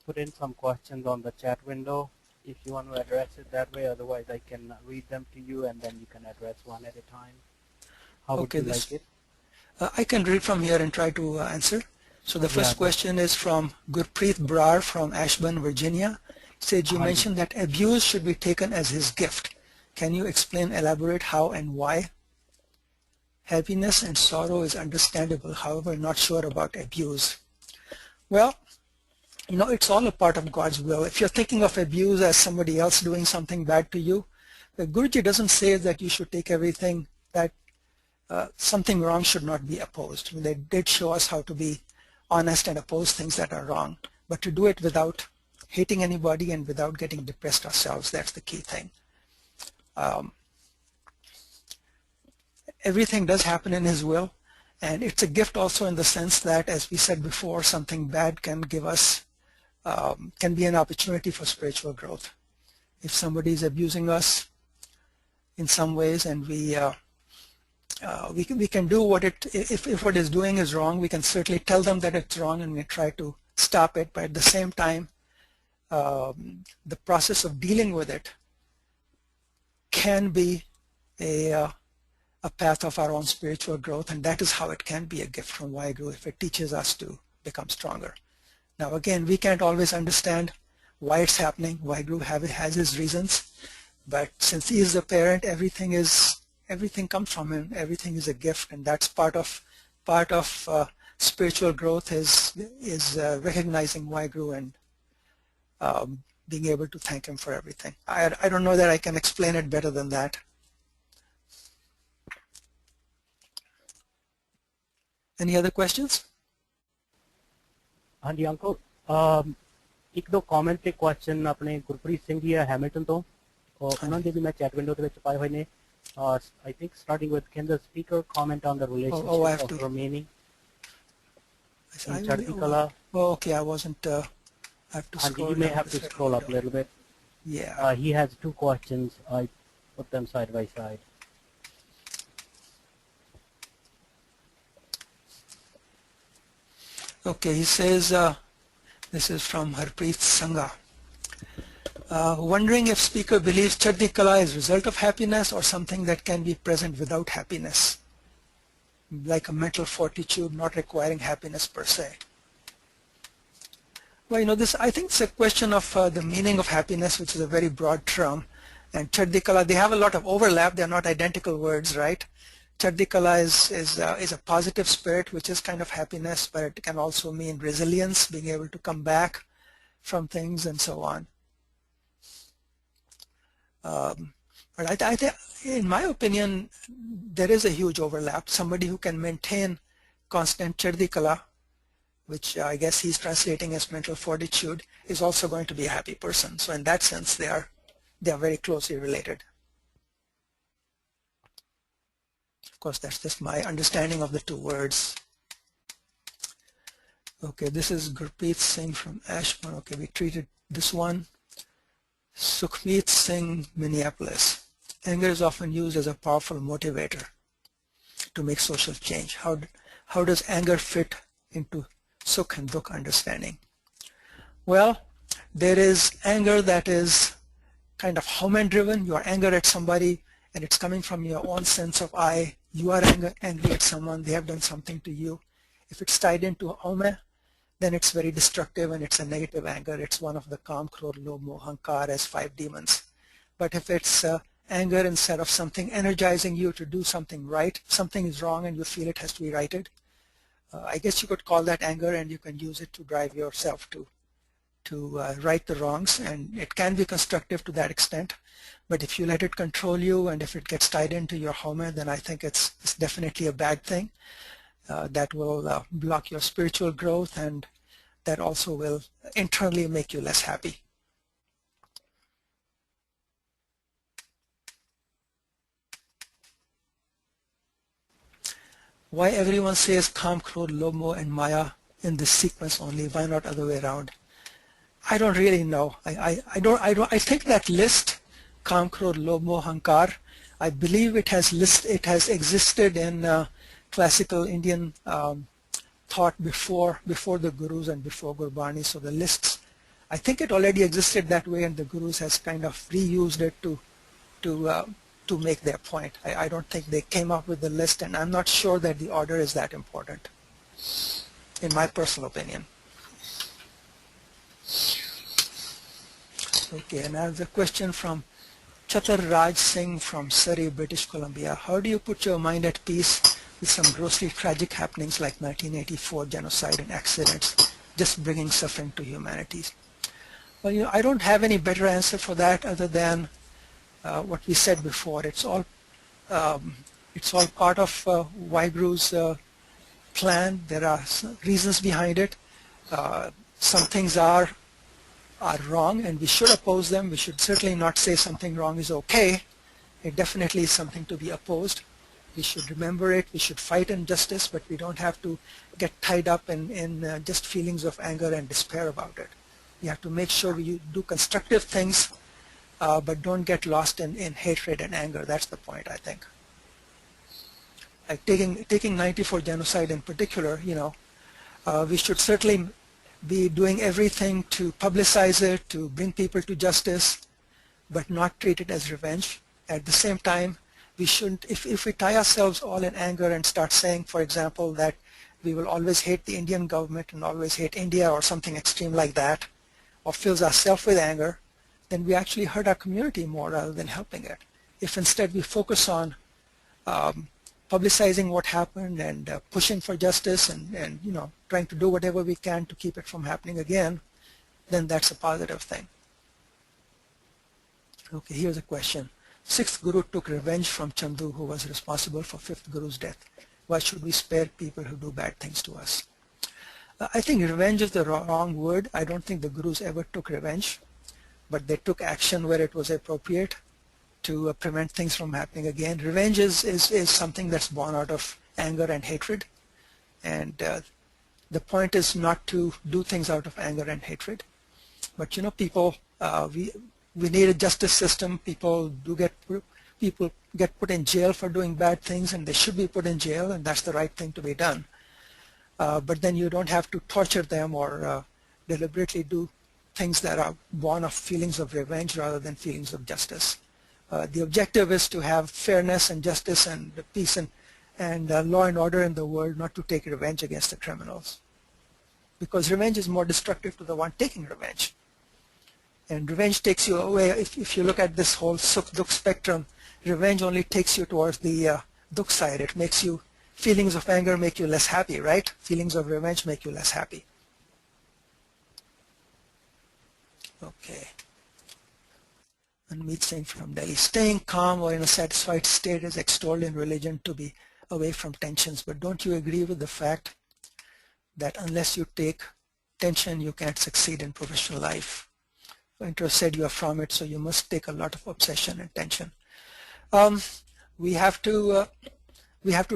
put in some questions on the chat window. If you want to address it that way, otherwise I can read them to you and then you can address one at a time. How would you like it? I can read from here and try to answer. So the first question is from Gurpreet Brar from Ashburn, Virginia. Said you mentioned that abuse should be taken as his gift. Can you explain, elaborate how and why? Happiness and sorrow is understandable, however, not sure about abuse. Well, you know, it's all a part of God's will. If you're thinking of abuse as somebody else doing something bad to you, the Guruji doesn't say that you should take everything that something wrong should not be opposed. I mean, they did show us how to be honest and oppose things that are wrong, but to do it without hating anybody and without getting depressed ourselves, that's the key thing. Everything does happen in His will, and it's a gift also in the sense that, as we said before, something bad can give us, can be an opportunity for spiritual growth. If somebody is abusing us in some ways, and we can do what if what is doing is wrong, we can certainly tell them that it's wrong and we try to stop it, but at the same time, the process of dealing with it can be a path of our own spiritual growth, and that is how it can be a gift from Waheguru, if it teaches us to become stronger. Now again, we can't always understand why it's happening. Waheguru has his reasons, but since he is the parent, everything comes from him. Everything is a gift, and that's part of spiritual growth is recognizing Waheguru and being able to thank him for everything. I don't know that I can explain it better than that. Any other questions? हाँ जी uncle, एक दो comment ते question अपने Gurpreet Singh ji Hamilton तो और उन्होंने भी मैं चैट विंडो ਦੇ ਵਿੱਚ ਪਾਏ ਹੋਏ ਨੇ. I think starting with, can the speaker comment on the relationship of remaining in Chardhi Kala? Oh, okay, I wasn't. I have to scroll. You may have to scroll up a little bit. Yeah. He has two questions. I put them side by side. Okay, he says, this is from Harpreet Sangha. Wondering if speaker believes Chardhi Kala is result of happiness or something that can be present without happiness, like a mental fortitude not requiring happiness per se. Well, you know, I think it's a question of the meaning of happiness, which is a very broad term. And Chardhi Kala, they have a lot of overlap. They're not identical words, right? Chardhi Kala is a positive spirit, which is kind of happiness, but it can also mean resilience, being able to come back from things and so on. But I think, in my opinion, there is a huge overlap. Somebody who can maintain constant Chardhi Kala, which I guess he's translating as mental fortitude, is also going to be a happy person. So in that sense, they are very closely related. Of course, that's just my understanding of the two words. Okay, this is Gurpreet Singh from Ashburn. Okay, we treated this one. Sukhmeet Singh, Minneapolis. Anger is often used as a powerful motivator to make social change. How does anger fit into Sukh and Dukh understanding? Well, there is anger that is kind of Hauman driven. You are angry at somebody and it's coming from your own sense of I. You are angry at someone, they have done something to you. If it's tied into Hauman, then it's very destructive and it's a negative anger. It's one of the Kam, Krodh, Lobh, Moh, Hankar as 5 demons. But if it's anger instead of something energizing you to do something right, something is wrong and you feel it has to be righted, I guess you could call that anger, and you can use it to drive yourself to right the wrongs, and it can be constructive to that extent. But if you let it control you and if it gets tied into your home, then I think it's definitely a bad thing. That will block your spiritual growth, and that also will internally make you less happy. Why everyone says Kam, Krodh, Lobh, Moh, and Maya in this sequence only? Why not other way around? I don't really know. I think that list, Kam, Krodh, Lobh, Moh, Hankar, I believe it has existed in classical Indian thought before the Gurus and before Gurbani. So the lists, I think it already existed that way, and the Gurus has kind of reused it to make their point. I don't think they came up with the list, and I'm not sure that the order is that important, in my personal opinion. Okay, and I have a question from Chatar Raj Singh from Surrey, British Columbia. How do you put your mind at peace with some grossly tragic happenings like 1984 genocide and accidents just bringing suffering to humanity. Well, you know, I don't have any better answer for that other than what we said before. It's all part of Waheguru's plan. There are reasons behind it. Some things are wrong, and we should oppose them. We should certainly not say something wrong is okay. It definitely is something to be opposed. We should remember it. We should fight injustice, but we don't have to get tied up in just feelings of anger and despair about it. We have to make sure we do constructive things, but don't get lost in hatred and anger. That's the point, I think. Like taking 94 genocide in particular, you know, we should certainly be doing everything to publicize it, to bring people to justice, but not treat it as revenge. At the same time, we shouldn't, if we tie ourselves all in anger and start saying, for example, that we will always hate the Indian government and always hate India or something extreme like that, or fills ourselves with anger, then we actually hurt our community more rather than helping it. If instead we focus on publicizing what happened and pushing for justice and you know, trying to do whatever we can to keep it from happening again, then that's a positive thing. Okay, here's a question. Sixth Guru took revenge from Chandu, who was responsible for fifth Guru's death. Why should we spare people who do bad things to us? I think revenge is the wrong word. I don't think the Gurus ever took revenge, but they took action where it was appropriate to prevent things from happening again. Revenge is something that's born out of anger and hatred, and the point is not to do things out of anger and hatred. But you know, people, we need a justice system. People get put in jail for doing bad things, and they should be put in jail, and that's the right thing to be done. But then you don't have to torture them or deliberately do things that are born of feelings of revenge rather than feelings of justice. The objective is to have fairness and justice and peace and law and order in the world, not to take revenge against the criminals. Because revenge is more destructive to the one taking revenge. And revenge takes you away. If you look at this whole Sukh Dukh spectrum, revenge only takes you towards the Dukh side. It makes you, feelings of anger make you less happy, right? Feelings of revenge make you less happy. Okay. Anmeet Singh from Delhi. Staying calm or in a satisfied state is extolled in religion to be away from tensions. But don't you agree with the fact that unless you take tension, you can't succeed in professional life? Intro said you are from it, so you must take a lot of obsession and tension. We have to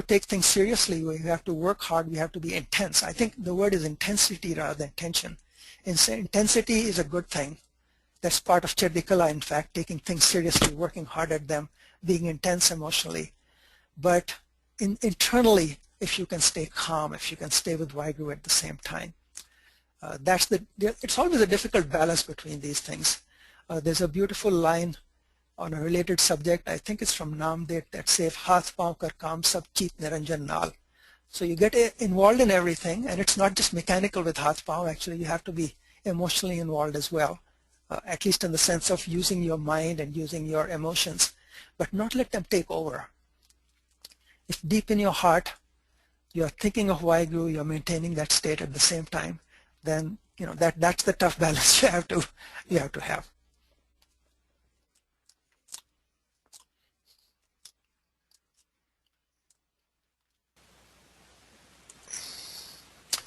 take things seriously. We have to work hard. We have to be intense. I think the word is intensity rather than tension. Intensity is a good thing. That's part of Cherdikala, in fact, taking things seriously, working hard at them, being intense emotionally. But internally, if you can stay calm, if you can stay with Waheguru at the same time, it's always a difficult balance between these things. There's a beautiful line on a related subject, I think it's from Namdev, that says, Haath pav kar kaam sab cheet niranjan naal. So you get involved in everything, and it's not just mechanical with haath pav. Actually, you have to be emotionally involved as well, at least in the sense of using your mind and using your emotions, but not let them take over. If deep in your heart you're thinking of Waheguru, you're maintaining that state at the same time, then you know that's the tough balance you have to have.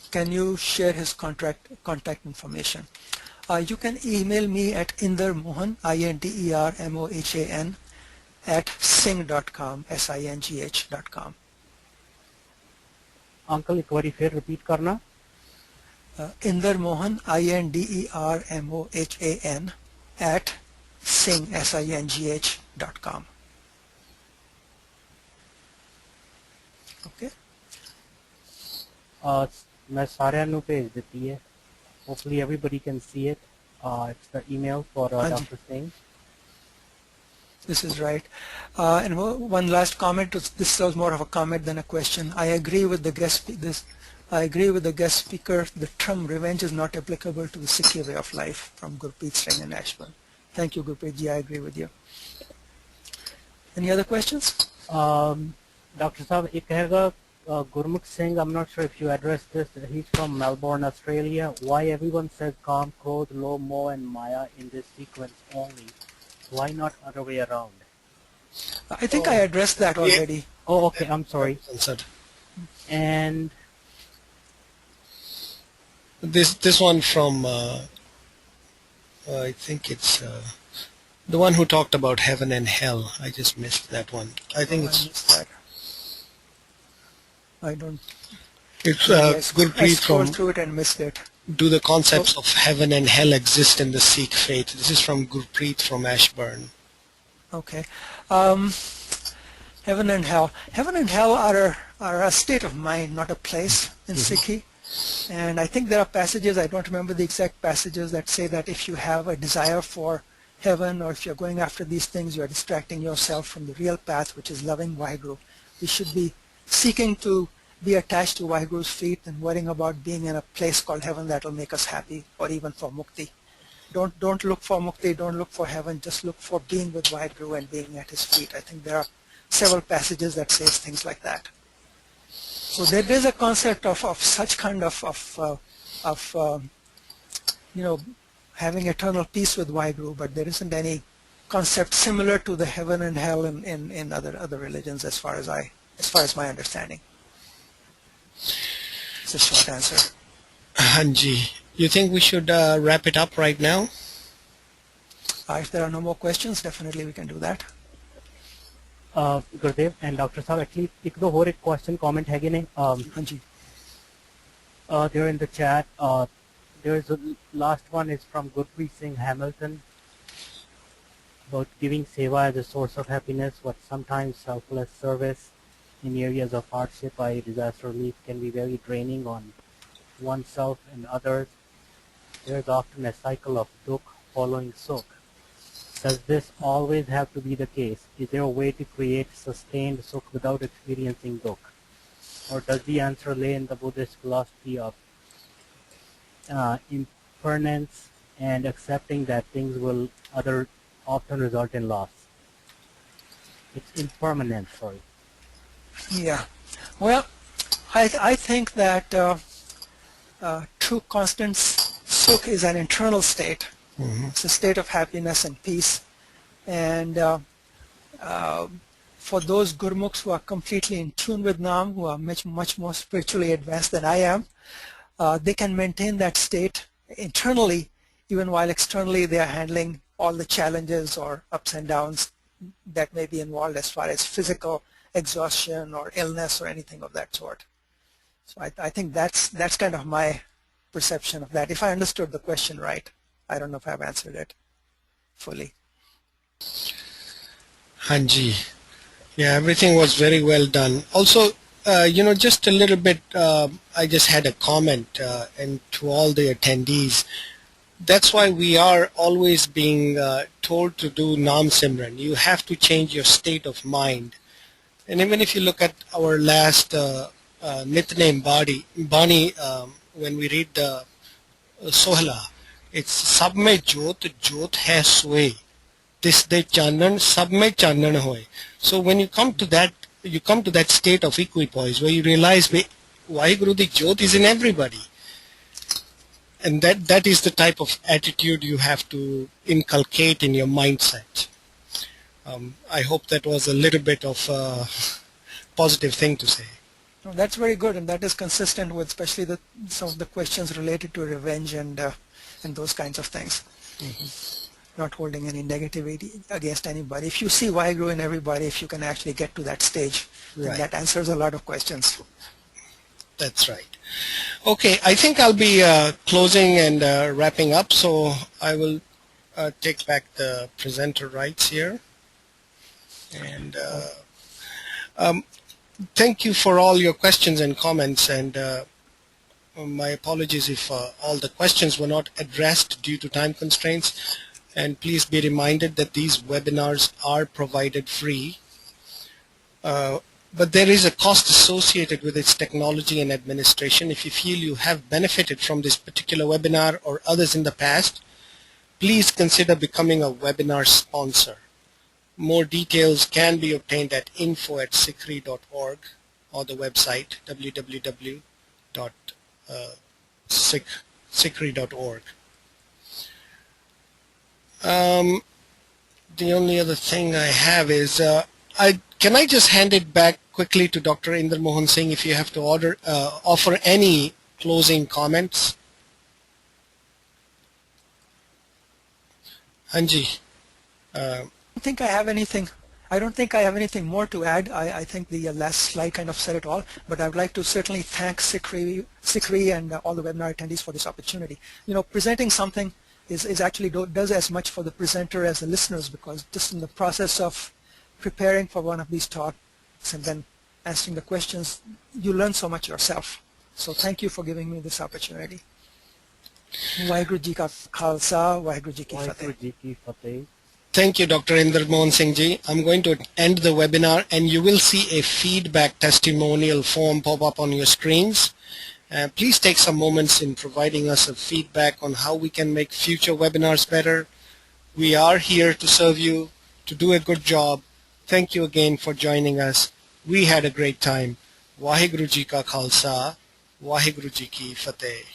Can you share his contact information? You can email me at indermohan, INDERMOHAN, at singh.com, SINGH.com. Uncle, एक बारी फिर repeat करना. Indermohan, INDERMOHAN, at singh, SINGH.com. Okay. मैं सारे नु भेज देती है. Hopefully everybody can see it. It's the email for Dr. Singh. This is right. And one last comment. This was more of a comment than a question. I agree with the guest. I agree with the guest speaker. The term revenge is not applicable to the Sikh way of life. From Gurpreet Singh and Ashburn. Thank you, Gurpreet ji. I agree with you. Any other questions? Dr. साहब एक हैगा Gurmukh Singh, I'm not sure if you addressed this. He's from Melbourne, Australia. Why everyone says Kam, Krodh, Lo, Moh, and Maya in this sequence only? Why not other way around? I think I addressed that already. Oh, okay. I'm sorry. Answered. And This one from I think it's the one who talked about heaven and hell. I just missed that one. I think I missed that. I don't. it's I Gurpreet scrolled from through it and missed it. Do the concepts of heaven and hell exist in the Sikh faith? This is from Gurpreet from Ashburn. Okay. Heaven and hell. Heaven and hell are a state of mind, not a place in Sikhi. And I think there are passages, I don't remember the exact passages, that say that if you have a desire for heaven, or if you're going after these things, you're distracting yourself from the real path, which is loving Waheguru. We should be seeking to be attached to Waheguru's feet and worrying about being in a place called heaven that will make us happy, or even for mukti. Don't look for mukti, don't look for heaven, just look for being with Waheguru and being at his feet. I think there are several passages that say things like that. So there is a concept of such kind of having eternal peace with Waheguru, but there isn't any concept similar to the heaven and hell in other religions, as far as my understanding. It's a short answer. Hanji, you think we should wrap it up right now? If there are no more questions, definitely we can do that. Gurdev and Dr. Saab, actually, एक दो और एक question comment है कि नहीं? Hanji. They're in the chat. There's a last one is from Gurpreet Singh Hamilton about giving seva as a source of happiness, but sometimes selfless service in areas of hardship, i.e. disaster relief, can be very draining on oneself and others. There is often a cycle of dukh following sukh. Does this always have to be the case? Is there a way to create sustained sukh without experiencing dukh? Or does the answer lay in the Buddhist philosophy of impermanence and accepting that things will often result in loss? It's impermanence, sorry. Yeah. Well, I think that true constant sukh is an internal state. It's a state of happiness and peace. And for those Gurmukhs who are completely in tune with Nam, who are much more spiritually advanced than I am, they can maintain that state internally, even while externally they are handling all the challenges or ups and downs that may be involved as far as physical exhaustion or illness or anything of that sort. So I think that's kind of my perception of that, if I understood the question right. I don't know if I've answered it fully. Hanji. Yeah, everything was very well done. Also, just a little bit, I just had a comment, and to all the attendees, that's why we are always being told to do Nam Simran. You have to change your state of mind. And even if you look at our last Nitnem Bani, when we read the Sohla, it's Sab mein jyot hai soe, tis de chanan sab mein chanan hoye. So when you come to that state of equipoise where you realize Waheguru the Jyot is in everybody, and that is the type of attitude you have to inculcate in your mindset. I hope that was a little bit of a positive thing to say. No, that's very good, and that is consistent with especially some of the questions related to revenge and those kinds of things. Not holding any negativity against anybody. If you see Waheguru in everybody, if you can actually get to that stage, then that answers a lot of questions. That's right. Okay, I think I'll be closing and wrapping up, so I will take back the presenter rights here. And thank you for all your questions and comments, and my apologies if all the questions were not addressed due to time constraints. And please be reminded that these webinars are provided free, but there is a cost associated with its technology and administration. If you feel you have benefited from this particular webinar or others in the past, please consider becoming a webinar sponsor. More details can be obtained at info@sikhri.org or the website www.SikhRI.org. The only other thing I have is, can I just hand it back quickly to Dr. Inder Mohan Singh if you have to offer any closing comments? Anji. I don't think I have anything. I don't think I have anything more to add. I think the last slide kind of said it all. But I would like to certainly thank SikhRI and all the webinar attendees for this opportunity. Presenting something is actually does as much for the presenter as the listeners, because just in the process of preparing for one of these talks and then answering the questions, you learn so much yourself. So thank you for giving me this opportunity. Waheguru Ji Ka Khalsa, Waheguru Ji Ki Fateh. Thank you, Dr. Inder Mohan Singh Ji. I'm going to end the webinar, and you will see a feedback testimonial form pop up on your screens. Please take some moments in providing us a feedback on how we can make future webinars better. We are here to serve you, to do a good job. Thank you again for joining us. We had a great time. Waheguru Ji Ka Khalsa, Waheguru Ji Ki Fateh.